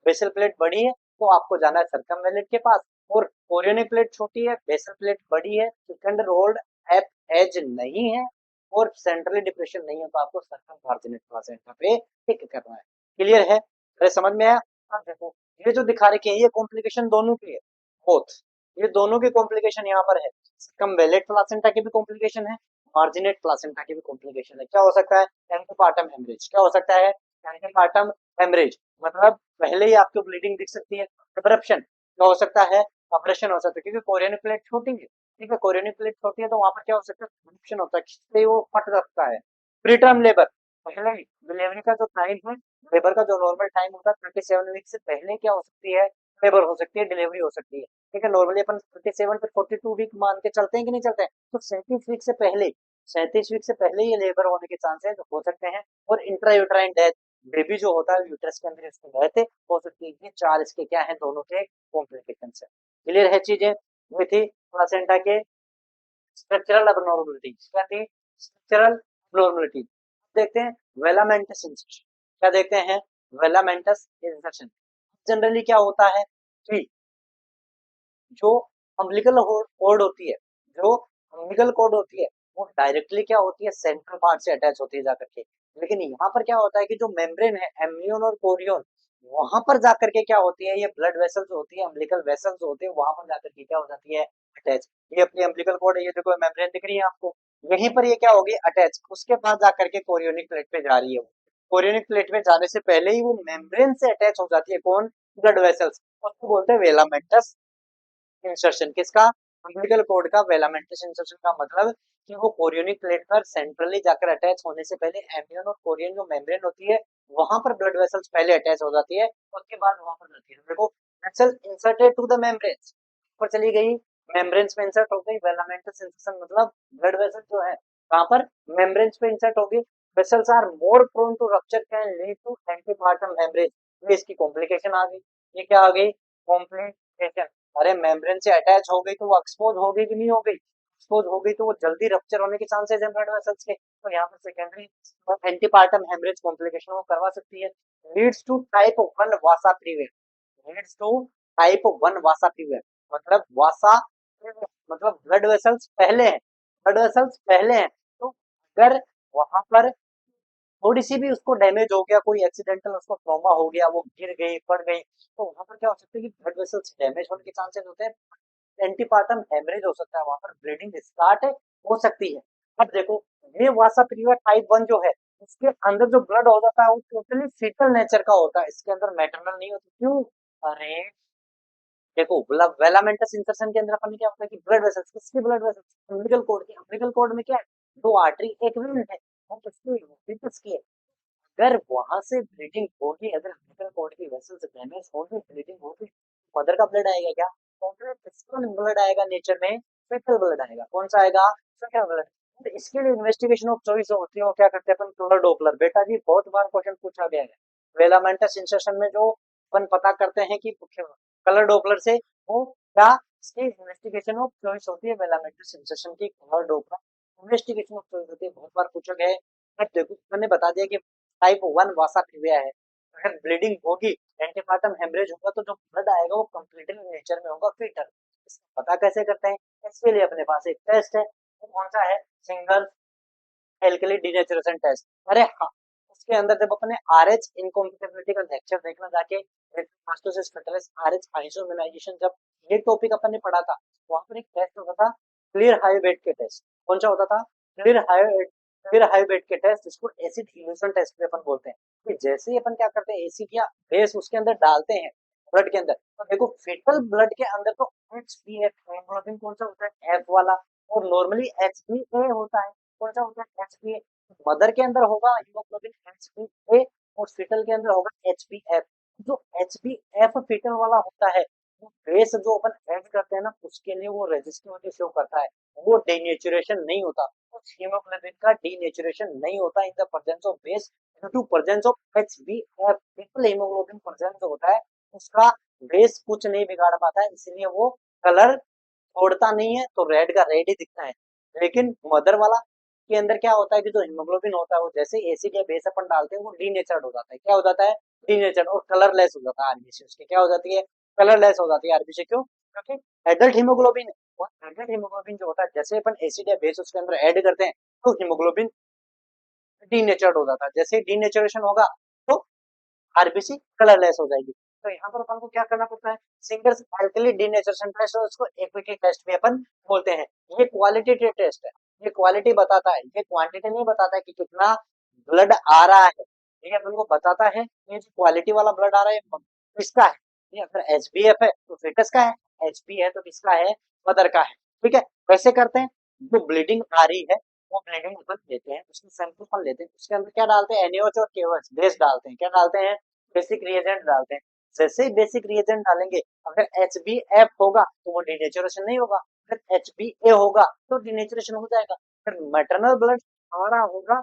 S1: बेसल प्लेट बड़ी है, तो आपको जाना है सर्कमवेलेट के पास। और कोरियोनिक प्लेट छोटी है, बेसल प्लेट बड़ी है, थिकन रोल्ड एप एज नहीं है और सेंट्रली डिप्रेशन नहीं है, तो आपको सर्कम मार्जिनेट प्लासेंटा पे टिक करना है। क्लियर है? अरे समझ में आया? अब देखो ये जो दिखा रखे हैं ये कॉम्प्लिकेशन दोनों की है, बोथ, ये दोनों की कॉम्प्लिकेशन यहाँ पर है। सर्कमवेलेट प्लासेंटा की भी कॉम्प्लिकेशन है, मार्जिनेट प्लासेंटा की भी कॉम्प्लिकेशन है। क्या हो सकता है? Antepartum haemorrhage. क्या हो सकता है? एंटीपार्टम हेमरेज, मतलब पहले ही आपको ब्लीडिंग दिख सकती है। अब्रप्शन क्या हो सकता है? ऑपरेशन हो सकता है, क्योंकि कोरियोनिक प्लेट छोटी है, ठीक है, कोरियोनिक प्लेट छोटी है तो वहां पर क्या हो सकता है? अब्रप्शन होता है, जिससे वो फट सकता है। प्रीटर्म लेबर, पहले ही डिलीवरी का जो टाइम है, लेबर का जो नॉर्मल टाइम होता है 37 वीक से पहले क्या हो सकती है? लेबर हो सकती है, डिलीवरी हो सकती है, ठीक है। नॉर्मली अपन 37 से 42 वीक मान के चलते हैं कि नहीं चलते हैं, तो 37 वीक से पहले, 37 वीक से पहले ये लेबर होने के चांसेस हो सकते हैं। और इंट्रायूट्राइन डेथ, बेबी जो होता है यूट्रस के अंदर इसकी डेथ हो सकती है। ये चार इसके क्या है? दोनों के कॉम्प्लिकेशन है। क्लियर है चीजें? ये थी प्लासेंटा के स्ट्रक्चरल अबनॉर्मलिटी। क्या थी? Structural abnormality. देखते हैं वेलामेंटस इंसर्शन। क्या देखते हैं? वेलामेंटस इंसर्शन। जनरली क्या होता है कि जो अम्बिलिकल कॉर्ड होती है, जो अम्बिलिकल कॉर्ड होती है, वो डायरेक्टली क्या होती है? सेंट्रल पार्ट से अटैच होती है जाकर के। लेकिन यहाँ पर क्या होता है कि जो मेम्ब्रेन है, एम्नियोन और कोरियोन, वहां पर जाकर के क्या होती है? ये ब्लड वेसल्स होती है, अम्बिलिकल वेसल्स होते हैं, वहां पर जाकर के क्या हो जाती है? अटैच। ये अपनी अम्बिलिकल कॉर्ड है, ये देखो मेम्ब्रेन दिख रही है आपको, यहीं पर ये क्या होगी? अटैच। उसके बाद जाकर के कोरियोनिक प्लेट पे जा रही है वो। कोरियोनिक प्लेट में जाने से पहले ही वो मेम्ब्रेन से अटैच हो जाती है। कौन? Blood vessels. उसको बोलते हैं वेलामेंटस इंसर्शन। किसका? अम्बिलिकल कॉर्ड का वेलामेंटस इंसर्शन का मतलब कि वो कोरियोनिक प्लेट पर सेंट्रली जाकर अटैच होने से पहले एमियन और कोरियन जो मेम्ब्रेन होती है, वहां पर ब्लड वेसल्स पहले अटैच हो जाती है, उसके बाद वहां पर जाती है। देखो vessel inserted to the membranes, ऊपर चली गई, मेम्ब्रेन्स में इंसर्ट हो गई। वेलामेंटस इंसर्शन मतलब ब्लड वेसल जो है वहां पर मेम्ब्रेन्स पे इंसर्ट होगी। Vessels are more prone to rupture, can lead to antepartum haemorrhage. ये इसकी कॉम्प्लिकेशन आ गई। ये क्या आ गई? कॉम्प्लिकेशन। अरे मेम्ब्रेन से अटैच हो गई तो वो एक्सपोज हो गई कि नहीं हो गई? एक्सपोज हो गई तो वो जल्दी रप्चर होने के चांसेस है ब्लड वेसल्स के, तो यहाँ पर सेकेंडरी एंटीपार्टम हेमरेज कॉम्प्लिकेशन वो करवा सकती है। Leads to type 1 vasa previa. Leads to type 1 vasa previa मतलब वासा, मतलब ब्लड वेसल्स पहले हैं, ब्लड वेसल्स पहले हैं, तो अगर वहां पर थोड़ी सी भी उसको डैमेज हो गया, कोई एक्सीडेंटल उसको ट्रॉमा हो गया, वो गिर गई, पड़ गई, तो वहां पर क्या हो सकता है कि ब्लड वेसल्स डैमेज होने के चांसेस होते हैं, एंटीपार्टम हेमरेज हो सकता है, वहां पर ब्लीडिंग स्टार्ट हो सकती है। अब देखो ये वासा पीरियड टाइप 1 जो है, इसके अंदर जो ब्लड हो जाता है वो टोटली फीटल नेचर का होता है, इसके अंदर मैटरनल नहीं होती। क्यों? अरे देखो वेलामेंटस इंसर्शन के अंदर अपन ने क्या होता है कि ब्लड वेसल्स, किसके ब्लड वेसल्स? अम्बिलिकल कॉर्ड के। अम्बिलिकल कॉर्ड में क्या है? दो आर्टरी, एक वेन है, और किसकी? फीटस की है। अगर वहां से ब्लीडिंग होगी, अगर अम्बिलिकल कॉर्ड की वेसल्स डैमेज होगी, ब्लीडिंग होगी, मदर का ब्लड आएगा क्या? कौन ब्लड आएगा नेचर में? फेटल ब्लड आएगा। कौन सा आएगा? Fetal blood. तो इसके लिए इन्वेस्टिगेशन ऑफ चॉइस होती है, वो क्या करते हैं अपन? Colour Doppler. बेटा जी बहुत बार क्वेश्चन पूछा गया है वेलामेंटस इंसर्शन में, जो अपन पता करते हैं कि कलर डॉपलर से, वो क्या इसकी इन्वेस्टिगेशन ऑफ चॉइस होती है? वेलामेंटस इंसर्शन की colour Doppler investigation of choice होती है, बहुत बार पूछा गया है। अब देखो मैंने बता दिया कि टाइप 1 वासा प्रिविया है, अगर ब्लीडिंग होगी, एंटीपार्टम हेमरेज होगा, तो जो ब्लड आएगा वो कंप्लीटली नेचर में होगा फीटल। इसका पता कैसे करते हैं? इसके लिए अपने पास एक टेस्ट है, वो कौन सा है? Single alkali denaturation test. अरे हाँ, उसके अंदर जब अपने आरएच इनकॉम्पेटिबिलिटी का लेक्चर देखना जाके, मास्टोसिस फेटलिस आरएच आइसोमेनाइजेशन, जब ये टॉपिक अपन ने पढ़ा था, वहां पर एक टेस्ट होता था क्लियर हाई वेट के टेस्ट। कौन सा होता था? क्लियर हाई वेट के टेस्ट, इसको एसिड इल्यूशन टेस्ट भी अपन बोलते हैं। कि जैसे ही अपन क्या करते हैं, एसिड या बेस उसके अंदर डालते हैं ब्लड के अंदर, तो देखो फेटल ब्लड के अंदर तो एचपीएफ हेमोग्लोबिन कौन सा होता है? एफ वाला, और नॉर्मली एचपीए होता है। कौन सा होता है? एचपीए। मदर के अंदर होगा हीमोग्लोबिन एचपीए, और फीटल के अंदर होगा एचपीएफ। जो एचपीएफ फीटल वाला होता है, बेस जो अपन ऐड करते हैं ना उसके लिए वो रेजिस्टिविटी शो करता है, वो डीनेचुरेशन नहीं होता। उस हीमोग्लोबिन का डीनेचुरेशन नहीं होता in the presence of base due to presence of HbF. Triple haemoglobin presence जो होता है उसका बेस कुछ नहीं बिगाड़ पाता है, इसलिए वो कलर छोड़ता नहीं है, तो रेड का रेड ही दिखता है। लेकिन मदर वाला के अंदर क्या होता है कि जो हीमोग्लोबिन होता है वो जैसे एसिड या बेस अपन डालते हैं वो डीनेचर्ड हो जाता है। क्या हो जाता है? डीनेचर्ड और कलरलेस हो जाता है आरबीसी। उसकी क्या हो जाती है? कलरलेस हो जाती है आरबीसी। क्यों? क्योंकि एडल्ट हीमोग्लोबिन है, और एडल्ट हीमोग्लोबिन जो होता है जैसे अपन एसिड या बेस उसके अंदर ऐड करते हैं तो हीमोग्लोबिन डीनेचर्ड हो जाता है। जैसे डीनेचरेशन होगा तो आरबीसी कलरलेस हो जाएगी। तो यहाँ पर अपन को क्या करना पड़ता है? सिंगल एल्कली डीनेचरेशन टेस्ट और उसको एक्विटी टेस्ट भी अपन बोलते हैं। ये क्वालिटेटिव टेस्ट है, ये क्वालिटी बताता है, ये क्वांटिटी नहीं बताता है कि कितना ब्लड आ रहा है। ये अपन को बताता है ये जो क्वालिटी वाला ब्लड आ रहा है किसका है। ये अगर एचबीएफ है तो फिटस का है, एचपी है तो किसका है? मदर का है। ठीक है, वैसे करते हैं। जो ब्लीडिंग आ रही है वो ब्लीडिंग अपन लेते हैं, उसकी सैंपल अपन लेते हैं, उसके अंदर क्या डालते हैं? एनएच और केओएच बेस डालते हैं। क्या डालते हैं? बेसिक रिएजेंट डालते हैं। जैसे ही बेसिक रिएजेंट डालेंगे अगर एच बी एफ होगा तो वो डिनेचुरेशन नहीं होगा, अगर एच बी ए होगा तो डिनेचुरेशन हो जाएगा। अगर मैटरनल ब्लड आ रहा होगा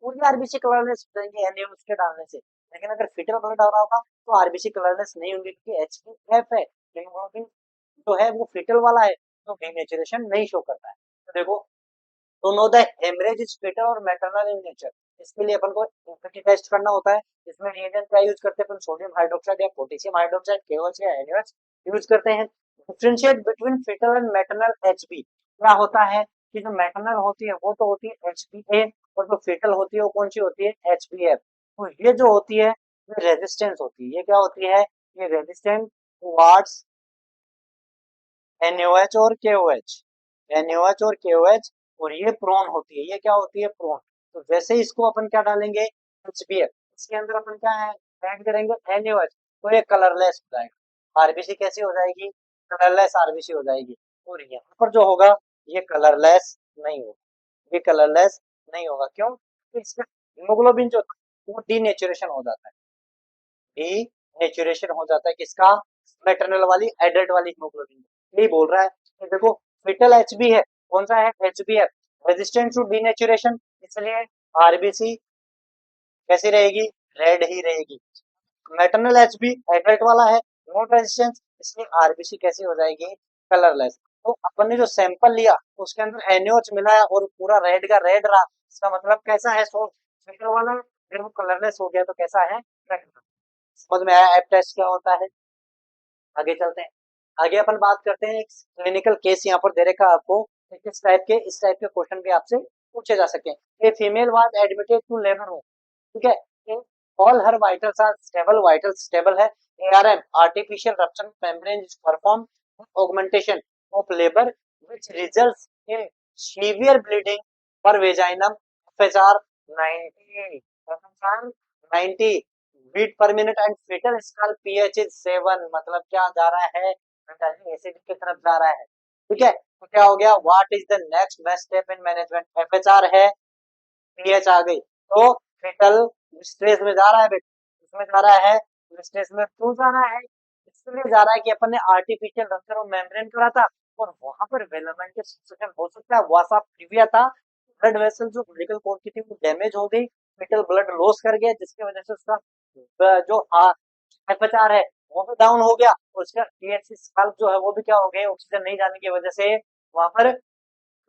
S1: पूरी आरबीसी कलरलेस हो जाएंगे एनए उसके डालने से। लेकिन अगर फिटल ब्लड आ रहा होगा तो आरबीसी कलरलेस नहीं होंगे क्योंकि एच बी एफ है, हीमोग्लोबिन जो है वो फिटल वाला है तो डिनेचुरेशन नहीं शो करता है। तो देखो, to know the haemorrhage is fetal और मैटरनल इन नेचर, इसके लिए अपन को इम्यूनिटी टेस्ट करना होता है। इसमें रिएजेंट क्या यूज करते हैं? अपन सोडियम हाइड्रोक्साइड या पोटेशियम हाइड्रोक्साइड, केओएच या एनएच यूज करते हैं। Differentiate between fitter and maternal HB. क्या होता है कि जो मैटरनल होती है वो तो होती है एचबीए, और जो फिटल होती है वो कौन सी होती है? एचबीएफ। तो ये जो होती है ये रेजिस्टेंस होती है। ये क्या होती है? ये रेजिस्टेंट टुवर्ड्स NaOH और KOH, NaOH और KOH, और ये प्रोन होती है। ये क्या होती है? प्रोन। तो जैसे इसको अपन क्या डालेंगे? HBF, इसके अंदर अपन क्या है ऐड करेंगे? NaOH, तो ये कलरलेस हो जाएगा। आरबीसी कैसी हो जाएगी? कलरलेस आरबीसी हो जाएगी। और यहाँ पर जो होगा ये कलरलेस नहीं होगा, ये कलरलेस नहीं होगा। क्यों? तो इसका हीमोग्लोबिन जो वो डीनेचुरेशन हो जाता है, डीनेचुरेशन हो जाता है किसका? मैटरनल वाली एडल्ट वाली हीमोग्लोबिन। यही बोल रहा है कि देखो फिटल एचबी है, कौन सा है? एचबीएफ, रेजिस्टेंट टू डीनेचुरेशन, इसलिए आरबीसी कैसी रहेगी? रेड ही रहेगी। मैटरनल एचबी एडल्ट वाला है, नो रेजिस्टेंस, इसलिए आरबीसी कैसी हो जाएगी? कलरलेस। तो अपन ने जो सैंपल लिया उसके अंदर एनओएच मिला है और पूरा रेड का रेड रहा, इसका मतलब कैसा है? सोर्स फिटर वाला, अगर वो कलरलेस हो गया तो कैसा है? रेड। समझ में आया ऐप टेस्ट क्या होता है? आगे चलते हैं। आगे अपन बात करते हैं एक क्लिनिकल केस यहाँ पर दे रखा है आपको। इस टाइप के क्वेश्चन भी आपसे पूछे जा सकते हैं। A female was admitted to labour room, ठीक है, all her vitals are stable, vitals stable है। ARM artificial rupture membrane is perform augmentation of labour which results in severe bleeding per vaginum, FHR 90, FHR 90 beat per minute and fetal skull pH is 7, मतलब क्या जा रहा है? Acid की तरफ जा रहा है। ठीक है, तो क्या हो गया? What is the next best step in management? FHR है, पीएच आ गई, तो fetal स्ट्रेस में जा रहा है बेटा, इसमें जा रहा है स्ट्रेस में। क्यों जा रहा है? इसलिए जा रहा है कि अपन ने आर्टिफिशियल रप्चर ऑफ मेम्ब्रेन करा था और वहां पर वेलमेंट के सिचुएशन हो सकता है वसा प्रिविया था, ब्लड वेसल जो मेडिकल कोड की थी वो डैमेज हो गई, विटल ब्लड लॉस कर गया जिसकी वजह से उसका जो एफएचआर है वो भी डाउन हो गया, और उसका टीएचसी स्कल्प जो है वो भी क्या हो गया? ऑक्सीजन नहीं जाने की वजह से वहां पर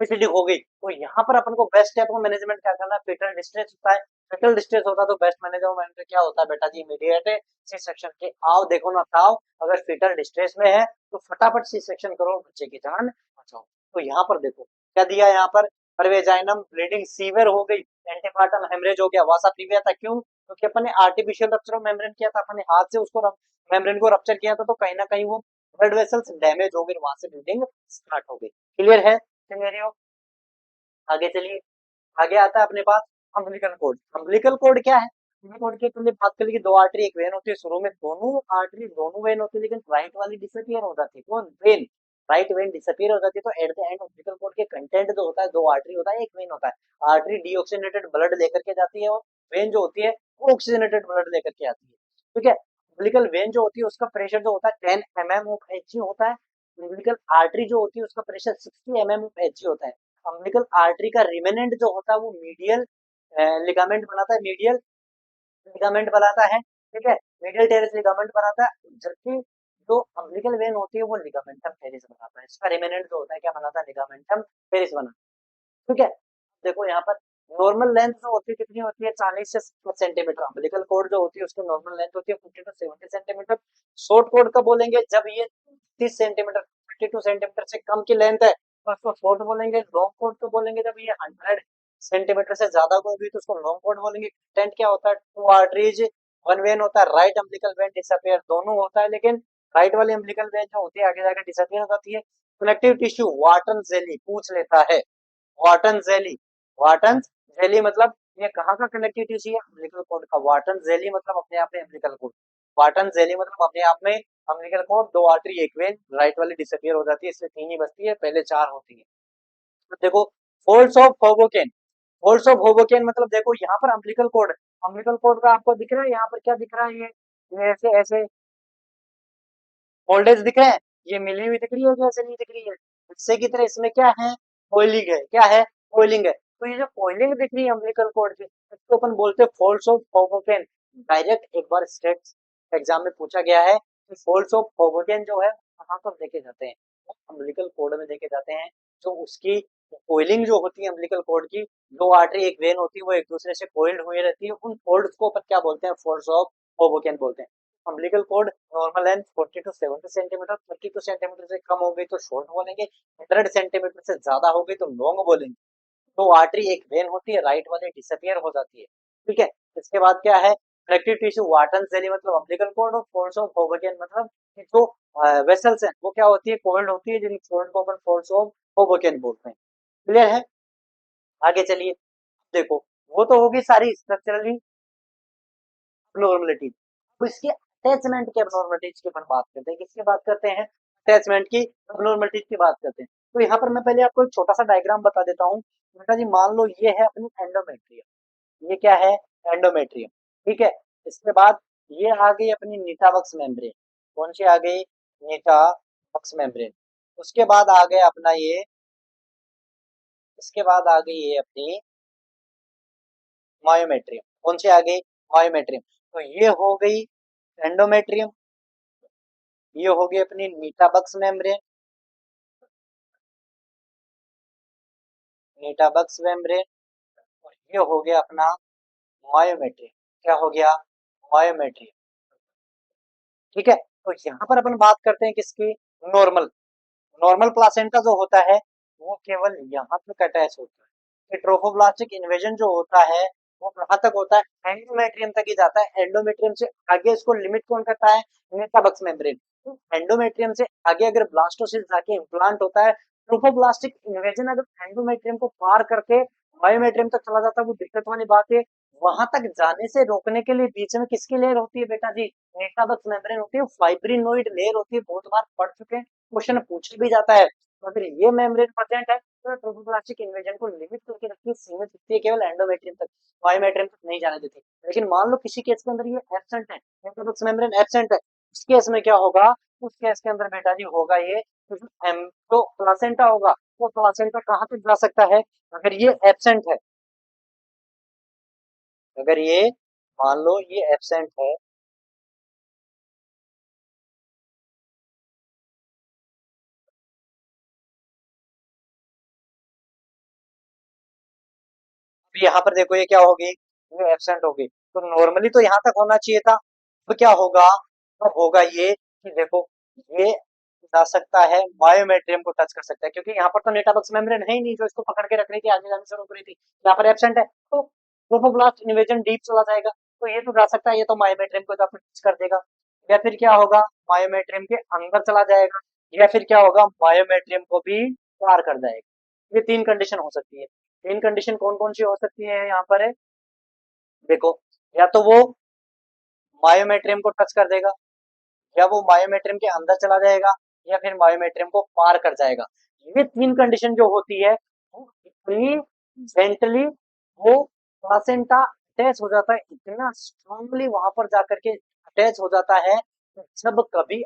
S1: एसिडिक हो गई। तो यहाँ पर अपन को बेस्ट स्टेप मैनेजमेंट क्या करना है? फेटल डिस्ट्रेस होता है, फेटल डिस्ट्रेस होता है तो बेस्ट मैनेजमेंट क्या होता है बेटा जी? इमीडिएट सी सेक्शन के आओ देखो ना खाओ। अगर फेटल डिस्ट्रेस में है तो फटाफट सी सेक्शन करो, बच्चे की जान बचाओ। तो यहाँ पर देखो क्या दिया यहाँ पर? परवेजाइनम ब्लीडिंग सीवियर हो गई, एंटीपार्टम हेमरेज हो गया, वासा प्रीविया था। क्यों? क्योंकि अपन ने आर्टिफिशियल रप्चर मेम्ब्रेन किया था, अपन ने हाथ से उसको मेम्ब्रेन को रप्चर किया था, तो कहीं ना कहीं वो ब्लड वेसल्स डैमेज हो गई, वहां से ब्लीडिंग स्टार्ट हो गई। क्लियर है सिनेरियो? आगे चलिए। आगे आता है अपने पास अम्बिलिकल कोड। अम्बिलिकल कोड क्या है? अम्बिलिकल कोड की तुमने बात करी कि दो आर्टरी एक वेन होती है, शुरू में दोनों आर्टरी दोनों वेन होती है, लेकिन राइट वाली डिसअपियर हो जाती है। कौन? वेन। राइट वेन डिसअपियर हो जाती है, तो at the end umbilical cord के कंटेंट जो होता है, दो आर्टरी होता है एक वेन होता है। आर्टरी डीऑक्सीजनेटेड ब्लड लेकर के जाती है और वेन जो होती है वो ऑक्सीजनेटेड ब्लड लेकर के आती है। ठीक है, अम्बिलिकल वेन जो होती है उसका प्रेशर जो होता है 10 mm ऑफ Hg होता है। अम्बिलिकल आर्टरी जो होती है उसका प्रेशर 60 mm ऑफ Hg होता है। अम्बिलिकल आर्टरी का रिमेनेंट जो होता है वो मीडियल लिगामेंट बनाता है, मीडियल लिगामेंट बनाता है, ठीक है, मीडियल टेरेस लिगामेंट बनाता है, जबकि जो अम्बिलिकल वेन होती है वो लिगामेंटम टेरेस बनाता है। इसका रिमेनेंट जो होता है क्या बनाता है, लिगामेंटम टेरेस बनाता है, ठीक है। देखो यहाँ पर नॉर्मल लेंथ जो होती है कितनी होती है, 40 से 70 सेंटीमीटर। अम्बिलिकल कॉर्ड जो होती है उसकी नॉर्मल लेंथ होती है 50 टू 70 सेंटीमीटर। शॉर्ट कॉर्ड का बोलेंगे जब ये 30 सेंटीमीटर 32 सेंटीमीटर से कम की लेंथ है तो उसको शॉर्ट बोलेंगे। लॉन्ग कॉर्ड तो बोलेंगे जब ये 100 सेंटीमीटर से ज्यादा होगी तो उसको लॉन्ग कॉर्ड बोलेंगे। टेंट क्या होता है, टू आर्टरीज वन वेन होता है, राइट अम्बिलिकल वेन डिसअपियर दोनों होता है, लेकिन राइट वाली अम्बिलिकल वेन जो होती है आगे जाकर डिसअपियर हो जाती है। कनेक्टिव टिश्यू वाटन जेली पूछ लेता है, वाटन जेली, वाटन जेली मतलब ये कहाँ का कनेक्टिव टिश्यू है, अम्बिलिकल कॉर्ड का। वाटन जेली मतलब अपने आप में अम्बिलिकल कॉर्ड, वाटन जेली मतलब अपने आप में अम्बिलिकल कॉर्ड, दो आर्टरी एक वेन, राइट वाली डिसअपियर हो जाती है, इसलिए तीन ही बचती है, पहले चार होती है। तो देखो folds of Hoboken, folds of Hoboken मतलब देखो यहाँ पर अम्बिलिकल कॉर्ड, अम्बिलिकल कॉर्ड का आपको दिख रहा है यहाँ पर क्या दिख रहा है, ये ऐसे ऐसे फोल्डेज दिख रहे हैं, ये मिली हुई दिख रही है जैसे नहीं दिख रही है, हिस्से की तरह इसमें क्या है, कोइलिंग है, क्या है, कोइलिंग है। तो ये जो कोइलिंग दिख रही है अम्बिलिकल कॉर्ड की इसको अपन बोलते हैं फोल्ड्स ऑफ होबोकेन। डायरेक्ट एक बार स्टेट एग्जाम में पूछा गया है कि फोल्ड्स ऑफ होबोकेन जो है कहाँ पर देखे जाते हैं, अम्बिलिकल कॉर्ड में देखे जाते हैं। जो उसकी कोइलिंग जो होती है अम्बिलिकल कॉर्ड की, दो आर्टरी एक वेन होती है वो एक दूसरे से कोइल्ड हुई रहती है, उन फोल्ड्स को अपन क्या बोलते हैं, फोल्ड्स ऑफ होबोकेन बोलते हैं। Umbilical cord normal length 40 to 70 centimetre, 32 centimetre से कम हो गई तो शॉर्ट बोलेंगे, 100 सेंटीमीटर से ज्यादा हो गई तो लॉन्ग बोलेंगे। तो आर्टरी एक वेन होती है, राइट वाली डिसअपियर हो जाती है, ठीक है। इसके बाद क्या है, कनेक्टिव टिश्यू वाटन जेली मतलब अम्बिलिकल कॉर्ड, और फोल्ड्स ऑफ होबोकेन मतलब जो वेसल्स हैं वो क्या होती है, कोल्ड होती है, जिन फोल्ड को अपन फोल्ड्स ऑफ होबोकेन बोलते हैं। क्लियर है, आगे चलिए। देखो वो तो होगी सारी स्ट्रक्चरली अबनॉर्मलिटी। तो इसके अटैचमेंट के अबनॉर्मलिटीज की अपन बात करते हैं, किसकी बात करते हैं, अटैचमेंट की अबनॉर्मलिटीज की बात करते हैं। तो यहाँ पर मैं पहले आपको एक छोटा सा डायग्राम बता देता हूँ। बेटा जी मान लो ये है अपनी एंडोमेट्रियम, ये क्या है, एंडोमेट्रियम, ठीक है। इसके बाद ये आ गई अपनी नीटावक्स मेम्ब्रेन, कौन सी आ गई, नीटावक्स मेम्ब्रेन। उसके बाद आ गया अपना ये, इसके बाद आ गई ये अपनी मायोमेट्रियम, कौन सी आ गई, मायोमेट्रियम। तो ये हो गई एंडोमेट्रियम, ये हो गई अपनी नीटाबक्स मेम्ब्रेन, नीटाबक्स मेम्ब्रेन, और ये हो गया अपना मायोमेट्रियम, क्या हो गया, मायोमेट्रियम, ठीक है। तो यहाँ पर अपन बात करते हैं किसकी, नॉर्मल, नॉर्मल प्लासेंटा जो होता है वो केवल यहाँ तक अटैच होता है। ट्रोफोब्लास्टिक इन्वेजन जो होता है वो कहाँ तक होता है, एंडोमेट्रियम तक ही जाता है। एंडोमेट्रियम से आगे इसको लिमिट कौन करता है, नीटाबक्स मेम्ब्रेन। तो एंडोमेट्रियम से आगे अगर ब्लास्टोसिस्ट जाके इम्प्लांट होता है, ट्रोफोब्लास्टिक इन्वेजन अगर एंडोमेट्रियम को पार करके मायोमेट्रियम तक चला जाता है, वो दिक्कत वाली बात है। वहां तक जाने से रोकने के लिए बीच में किसकी लेयर होती है बेटा जी, नीटाबक्स मेम्ब्रेन होती है, फाइब्रिनोइड लेयर होती है, बहुत बार पढ़ चुके हैं, क्वेश्चन पूछ भी जाता है। तो अगर ये मेम्ब्रेन प्रेजेंट है तो ट्रोफोब्लास्टिक इन्वेजन को लिमिट करके रखती है, सीमित रखती है केवल एंडोमेट्रियम तक, मायोमेट्रियम तक नहीं जाने देती। लेकिन मान लो किसी केस के अंदर ये एब्सेंट है, नीटाबक्स मेम्ब्रेन एब्सेंट है, उस केस में क्या होगा, उस केस के अंदर बेटा जी होगा ये, जो प्लासेंटा होगा वो प्लासेंटा कहाँ तक जा सकता है, अगर ये एब्सेंट है, अगर ये मान लो ये एब्सेंट है, तो यहाँ पर देखो ये क्या होगी, ये एब्सेंट होगी, तो नॉर्मली तो यहाँ तक होना चाहिए था। तो क्या होगा, तो होगा ये कि देखो ये जा सकता है, मायोमेट्रियम को टच कर सकता है, क्योंकि यहाँ पर तो नेटाबक्स मेम्ब्रेन है ही नहीं जो इसको पकड़ के रख रही थी, आगे जाने से रोक रही थी, यहाँ पर एब्सेंट है, तो ट्रोफोब्लास्ट इन्वेजन डीप चला जाएगा, तो ये तो जा सकता है, ये तो मायोमेट्रियम को जाकर टच कर देगा, या फिर क्या होगा, मायोमेट्रियम के अंदर चला जाएगा, या फिर क्या होगा, मायोमेट्रियम को भी पार कर जाएगा। ये तीन कंडीशन हो सकती है। तीन कंडीशन कौन कौन सी हो सकती है यहाँ पर है, देखो, या तो वो मायोमेट्रियम को टच कर देगा, या वो मायोमेट्रियम के अंदर चला जाएगा, या फिर मायोमेट्रियम को पार कर जाएगा। ये तीन कंडीशन जो होती है वो इतनी जेंटली वो प्लासेंटा अटैच हो जाता है, इतना स्ट्रांगली वहां पर जाकर के अटैच हो जाता है, तो जब कभी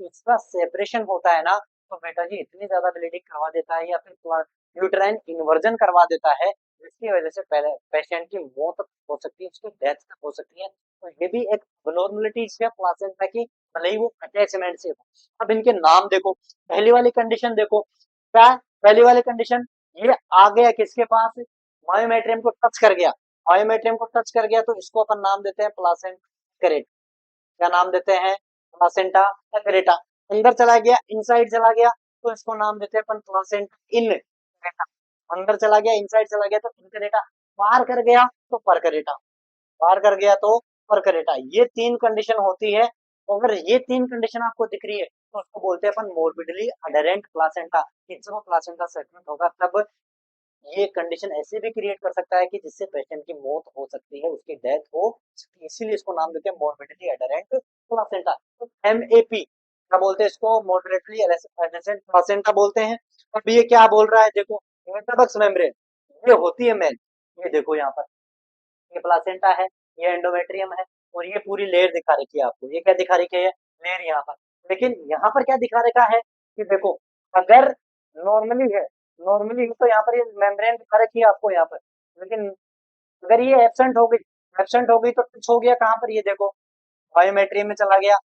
S1: इसका सेपरेशन होता है ना, तो बेटा जी इतनी ज्यादा ब्लीडिंग करवा देता है या फिर यूट्राइन इन्वर्जन करवा देता है, जिसकी वजह से पहले पेशेंट की मौत हो सकती है, उसकी डेथ तक हो सकती है। तो ये भी एक अबनॉर्मलिटी है प्लासेंटा की, भले ही वो अटैचमेंट से हो। अब इनके नाम देखो, पहली वाली कंडीशन देखो, क्या है? पहली वाली कंडीशन, ये आ गया किसके पास, मायोमेट्रियम को टच कर गया, मायोमेट्रियम को टच कर गया तो इसको अपन नाम देते हैं प्लासेंटा। क्या नाम देते हैं, प्लासेंटा एक्रेटा। अंदर चला गया, इनसाइड चला गया, तो इसको नाम देते हैं अपन प्लासेंटा इन करेटा। अंदर चला गया, इनसाइड चला गया तो इनकरेटा। पार कर गया तो परकरेटा, पार कर गया तो परकरेटा। ये तीन कंडीशन होती है। अगर ये तीन कंडीशन आपको दिख रही है तो उसको बोलते हैं अपन मोर्बिडली अडरेंट प्लासेंटा। जब प्लासेंटा सेगमेंट होगा तब ये कंडीशन ऐसे भी क्रिएट कर सकता है कि जिससे पेशेंट की मौत हो सकती है, उसकी डेथ हो सकती है। इसीलिए इसको नाम देते हैं मोर्बिडिटी एडरेंट प्लासेंटा। तो एमएपी क्या बोलते हैं इसको, मोर्बिडिटी एडरेंट प्लासेंटा बोलते हैं। अब ये क्या बोल रहा है देखो, मेटाबक्स मेम्ब्रेन ये होती है मेन, ये देखो यहाँ पर, ये प्लासेंटा है, ये एंडोमेट्रियम है, और ये पूरी लेयर दिखा रखी है आपको। ये क्या दिखा रखी है, लेयर यहाँ पर। लेकिन यहाँ पर क्या दिखा रखा है कि देखो, अगर नॉर्मली है, नॉर्मली तो यहाँ पर ये मेम्ब्रेन दिखा रखी है आपको यहाँ पर, लेकिन अगर ये एब्सेंट हो गई, एब्सेंट हो गई तो कुछ हो गया कहाँ पर, ये देखो बायोमेट्री में चला गया,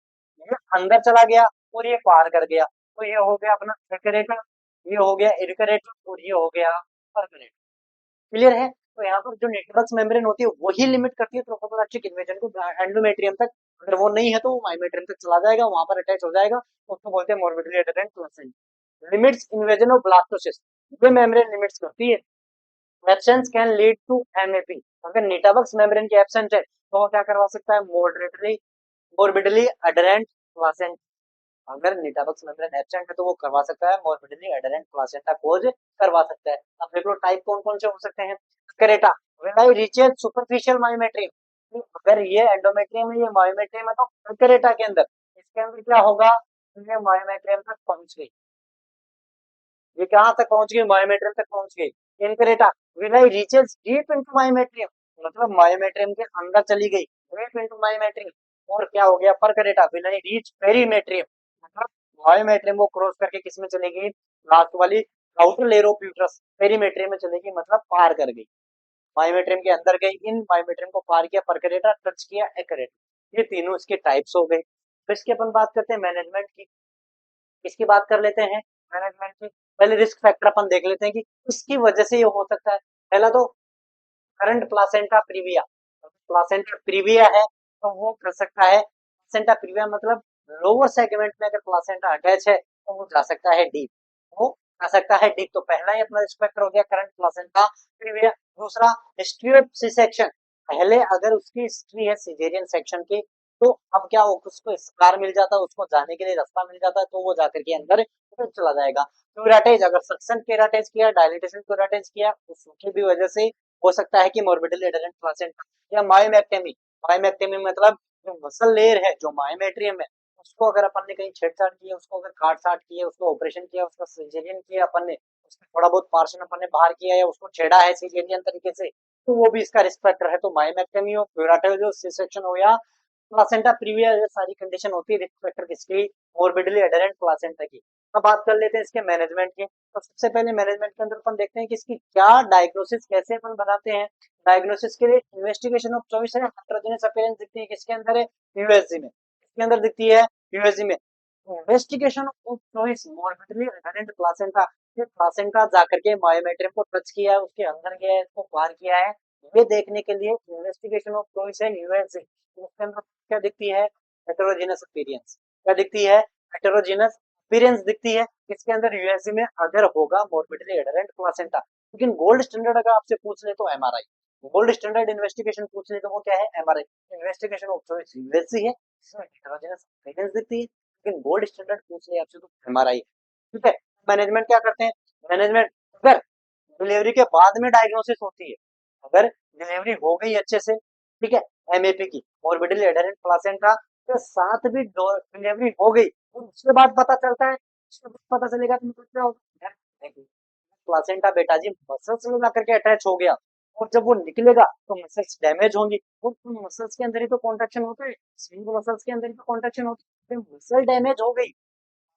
S1: ये अंदर चला गया और ये पार कर गया, तो ये हो गया अपना सेक्रेटर, ये हो गया इरिकरेटर और ये हो गया परकरेटर। क्लियर है? तो यहाँ पर जो नेटवर्क मेम्ब्रेन होती है वही लिमिट करती है ट्रोपोप्लास्टिक इन्वेजन को एंडोमेट्रियम तक। अगर वो नहीं है तो वो मायोमेट्रियम तक चला जाएगा, वहां पर अटैच हो जाएगा, उसको बोलते हैं morbidly adherent placenta. Limits invasion of blastocyst, ये मेम्ब्रेन लिमिट्स करती है। Absence can lead to MAP, अगर नीटाबक्स मेम्ब्रेन की एब्सेंट है तो वो क्या करवा सकता है, मोर्बिडली अडरेंट प्लासेंटा। अगर नीटाबक्स मेम्ब्रेन एब्सेंट है तो वो करवा सकता है मोर्बिडली एडरेंट प्लासेंटा कोज करवा सकता है। अब देख लो टाइप कौन कौन से हो सकते हैं। Accreta, when I reaches superficial myometrium, अगर ये एंडोमेट्रियम है, ये मायोमेट्रियम है, तो करेटा के अंदर, इसके अंदर क्या होगा, ये मायोमेट्रियम तक पहुंच गई, ये कहां तक पहुंच गई, मायोमेट्रियम तक पहुंच गई। Increta, when I reaches deep into myometrium, मतलब मायोमेट्रियम के अंदर चली गई, डीप इनटू मायोमेट्रियम। और क्या हो गया, परकरेटा, व्हेन आई रीच पेरीमेट्रियम, मतलब मायोमेट्रियम को क्रॉस करके किसमें चलेगी, लास्ट वाली outer layer of uterus perimetrium में चलेगी, मतलब पार कर गई, मायोमेट्रियम के अंदर गई, इन मायोमेट्रियम को पार किया, परकरेटा टच किया, एक्रेटा। ये तीनों इसके टाइप्स हो गए। तो इसकी अपन बात करते हैं मैनेजमेंट की, इसकी बात कर लेते हैं मैनेजमेंट की। पहले रिस्क फैक्टर अपन देख लेते हैं कि किसकी वजह से ये हो सकता है। पहला तो current placenta previa, placenta previa है तो वो कर सकता है, प्लासेंटा प्रीविया मतलब लोअर सेगमेंट में अगर प्लासेंटा अटैच है तो वो जा सकता है डीप, वो जा सकता है डीप। तो पहला ही अपना रिस्क फैक्टर हो गया करंट प्लासेंटा प्रीविया। दूसरा हिस्ट्री ऑफ सी सेक्शन, पहले अगर उसकी हिस्ट्री है सिजेरियन सेक्शन की, तो अब क्या हो, उसको स्कार मिल जाता है, उसको जाने के लिए रास्ता मिल जाता है, तो वो जाकर के अंदर चला जाएगा। क्यूराटाइज, अगर सक्शन केराटाइज किया, डायलिटेशन क्यूराटाइज किया, उसकी भी वजह से हो सकता है कि मोर्बिडली एडरेंट प्लासेंटा। या मायोमेक्टेमी, मायोमेक्टेमी मतलब जो मसल लेयर है, जो मायोमेट्रियम है, उसको अगर अपन ने कहीं छेड़छाड़ की है, उसको अगर काट छाट की है, उसको ऑपरेशन किया, उसका सर्जरियन किया अपन ने, उसका थोड़ा बहुत पार्शन अपन ने बाहर किया या उसको छेड़ा है सर्जरियन तरीके से, तो वो भी इसका रिस्क फैक्टर है। तो मायोमेक्टेमी हो, क्यूराटाइज हो, सी सेक्शन हो या प्लासेंटा प्रीविया, ये सारी कंडीशन होती है रिस्क फैक्टर किसकी, मोर्बिडली एडरेंट प्लासेंटा की। अब बात कर लेते हैं इसके मैनेजमेंट की। तो सबसे पहले मैनेजमेंट के अंदर अपन देखते हैं कि इसकी क्या डायग्नोसिस कैसे अपन बनाते हैं। डायग्नोसिस के लिए इन्वेस्टिगेशन ऑफ चॉइस है, हेटेरोजेनस अपीयरेंस दिखती है किसके अंदर है, यूएसजी में, किसके अंदर दिखती है, यूएसजी में। इन्वेस्टिगेशन ऑफ चॉइस मोर्बिडली एडरेंट प्लासेंटा, ये प्लासेंटा जाकर के मायोमेट्रियम को टच किया है, उसके अंदर गया है, इसको पार किया है, ये देखने के लिए इन्वेस्टिगेशन ऑफ चॉइस है यूएसजी। उसके अंदर क्या दिखती है, हेटेरोजेनस अपीयरेंस, क्या दिखती है, हेटेरोजेनस अपीयरेंस दिखती है किसके अंदर, यूएसजी में, अगर होगा मोर्बिडली एडरेंट प्लासेंटा। लेकिन गोल्ड स्टैंडर्ड अगर आपसे पूछ ले तो एमआरआई, गोल्ड स्टैंडर्ड इन्वेस्टिगेशन पूछ ले तो वो क्या है, MRI. Investigation of choice USG है, इसमें हेटेरोजेनस अपीयरेंस दिखती है, लेकिन गोल्ड स्टैंडर्ड पूछ ले आपसे तो एमआरआई। ठीक है, मैनेजमेंट क्या करते हैं, मैनेजमेंट अगर डिलीवरी के बाद में डायग्नोसिस होती है, अगर डिलीवरी हो गई अच्छे से, ठीक है, एमएपी की मोर्बिडली एडरेंट प्लासेंटा के साथ भी डिलीवरी हो गई, और उसके बाद पता चलता है, उसके बाद पता चलेगा तो मतलब क्या होगा, प्लासेंटा बेटा जी मसल्स में जाकर के अटैच हो गया, और जब वो निकलेगा तो मसल्स डैमेज होंगी, और उन मसल्स के अंदर ही तो कॉन्ट्रैक्शन होता है, स्विंग मसल्स के अंदर ही तो कॉन्ट्रैक्शन होता है। मसल डैमेज हो गई,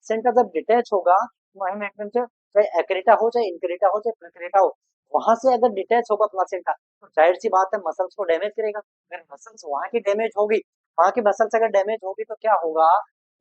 S1: सेंटर जब डिटैच होगा वहां एकदम से, चाहे एक्रेटा हो चाहे इनक्रेटा हो चाहे प्रेक्रेटा हो, वहां से अगर डिटैच होगा प्लासेंटा तो जाहिर सी बात है मसल्स को डैमेज करेगा। अगर मसल्स वहां की डैमेज होगी, वहां की मसल्स अगर डैमेज होगी तो क्या होगा,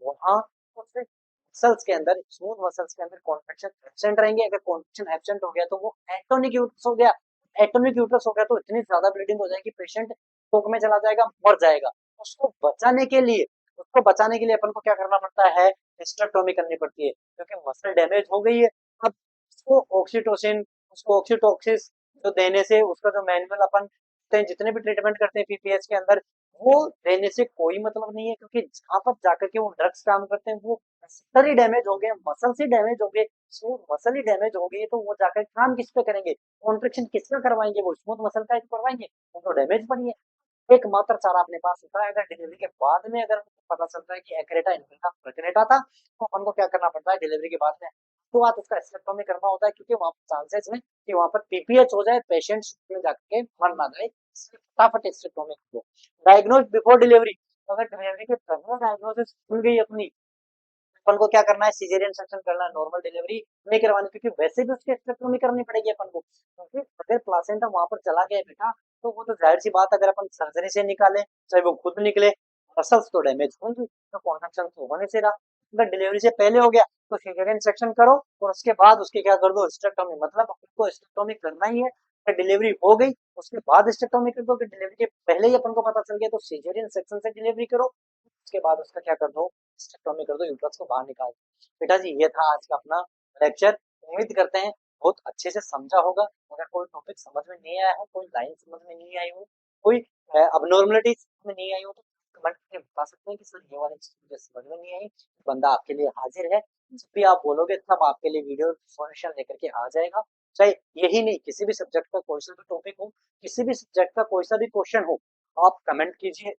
S1: वहां मसल्स के अंदर, स्मूथ मसल्स के अंदर कॉन्ट्रैक्शन एब्सेंट रहेंगे। अगर कॉन्ट्रैक्शन एब्सेंट हो गया तो वो एटोनिक यूट्रस हो गया। एटोनिक यूट्रस हो गया तो इतनी ज्यादा ब्लीडिंग हो जाएगी, पेशेंट शोक में चला जाएगा, मर जाएगा। उसको बचाने के लिए, उसको बचाने के लिए अपन को क्या करना पड़ता है, हिस्टेक्टोमी करनी पड़ती है, क्योंकि मसल डैमेज हो गई है। अब उसको ऑक्सीटोसिन, उसको ऑक्सीटोसिस जो देने से, उसका जो मैनुअल अपन करते हैं, जितने भी ट्रीटमेंट करते हैं पीपीएच के अंदर, वो देने से कोई मतलब नहीं है, क्योंकि जहां पर जाकर के वो ड्रग्स काम करते हैं वो मसल ही डैमेज हो गए, मसल ही डैमेज हो गए, स्मूथ मसल ही डैमेज हो गई है, तो वो जाकर काम किस पे करेंगे, कॉन्ट्रेक्शन किसका करवाएंगे, वो स्मूथ मसल का ही तो करवाएंगे, वो तो डैमेज पड़ी है। एकमात्र चारा अपने पास होता है, अगर डिलीवरी के बाद में अगर पता चलता है कि एक्रेटा इनक्रेटा प्रेग्नेटा था, तो अपन को क्या करना पड़ता है डिलीवरी के बाद में, तो आप उसका स्टेक्टोमी करना होता है, क्योंकि वहां पर चांसेस में कि वहां पर पीपीएच हो जाए, पेशेंट में जाके मर ना जाए, इसलिए फटाफट स्टेक्टोमी कर दो। डायग्नोज बिफोर डिलीवरी, अगर डिलीवरी के पहले डायग्नोसिस खुल गई अपनी, अपन को क्या करना है, सीजेरियन सेक्शन करना है, नॉर्मल डिलीवरी नहीं करवानी, क्योंकि वैसे भी उसकी स्टेक्टोमी करनी पड़ेगी अपन को, क्योंकि अगर प्लासेंटा वहां पर चला गया बेटा, तो वो तो जाहिर सी बात, अगर अपन सर्जरी से निकाले चाहे वो खुद निकले, मसल्स तो डैमेज होंगी, तो कॉन्ट्रैक्शन तो होने से रहा। अगर डिलीवरी से पहले हो गया तो सीजेरियन सेक्शन करो, और उसके बाद उसके क्या कर दो, हिस्टेक्टोमी, मतलब अपन को हिस्टेक्टोमी करना ही है। अगर डिलीवरी हो गई उसके बाद हिस्टेक्टोमी कर दो, कि डिलीवरी के पहले ही अपन को पता चल गया तो सीजेरियन सेक्शन से डिलीवरी करो, उसके बाद उसका क्या कर दो, हिस्टेक्टोमी कर दो, यूट्रस को बाहर निकाल दो। बेटा जी ये था आज का अपना लेक्चर, उम्मीद करते हैं बहुत अच्छे से समझा होगा। अगर कोई टॉपिक समझ में नहीं आया हो, कोई लाइन समझ में नहीं आई हो, कोई अबनॉर्मलिटी समझ में नहीं आई हो, तो कमेंट करके बता सकते हैं कि सर ये वाली चीज मुझे समझ में नहीं आई। बंदा आपके लिए हाजिर है, जब भी आप बोलोगे तब आपके लिए वीडियो सॉल्यूशन लेकर के आ जाएगा। चाहे यही नहीं, किसी भी सब्जेक्ट का कोई सा भी टॉपिक हो, किसी भी सब्जेक्ट का कोई सा भी क्वेश्चन हो, आप कमेंट कीजिए,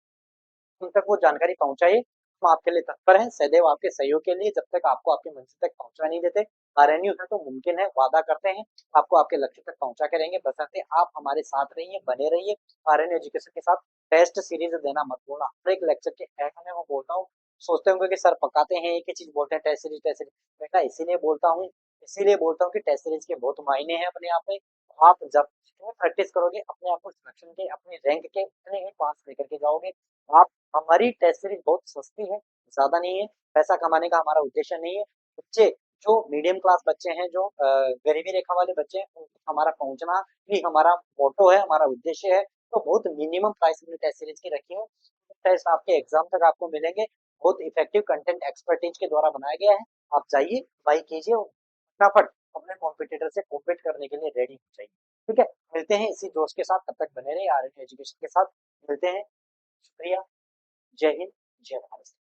S1: उन तक वो जानकारी पहुंचाइए। हम आपके लिए तत्पर हैं, सदैव आपके सहयोग के लिए, जब तक आपको आपके मंजिल तक पहुंचा नहीं देते। आरएनयू है तो मुमकिन है, वादा करते हैं आपको आपके लक्ष्य तक पहुंचा के रहेंगे, बशर्ते आप हमारे साथ रहिए, बने रहिए। आरएनयू एजुकेशन के साथ टेस्ट सीरीज देना मत भूलना। हर एक लेक्चर के एंड में वो बोलता हूँ, सोचते होंगे कि सर पकाते हैं एक ही चीज बोलते हैं, टेस्ट सीरीज टेस्ट सीरीज। बेटा इसीलिए बोलता हूँ कि टेस्ट सीरीज के बहुत मायने हैं अपने आप में। आप जब प्रैक्टिस करोगे अपने आप को सिलेक्शन के, अपने रैंक के उतने ही पास लेकर के जाओगे आप। हमारी टेस्ट सीरीज बहुत सस्ती है, ज्यादा नहीं है, पैसा कमाने का हमारा उद्देश्य नहीं है। बच्चे जो मीडियम क्लास बच्चे हैं, जो गरीबी रेखा वाले बच्चे हैं, उनको हमारा पहुंचना ही हमारा मोटो है, हमारा उद्देश्य है। तो बहुत मिनिमम प्राइस में टेस्ट सीरीज की रखी है, टेस्ट आपके एग्जाम तक आपको मिलेंगे, बहुत इफेक्टिव कंटेंट एक्सपर्टीज के द्वारा बनाया गया है। आप जाइए, बाई कीजिए और फटाफट अपने कॉम्पिटिटर से कॉम्पीट करने के लिए रेडी हो जाइए। ठीक है, मिलते हैं इसी जोश के साथ, तब तक बने रहिए आरएन एजुकेशन के साथ। मिलते हैं, शुक्रिया, जय हिंद, जय भारत।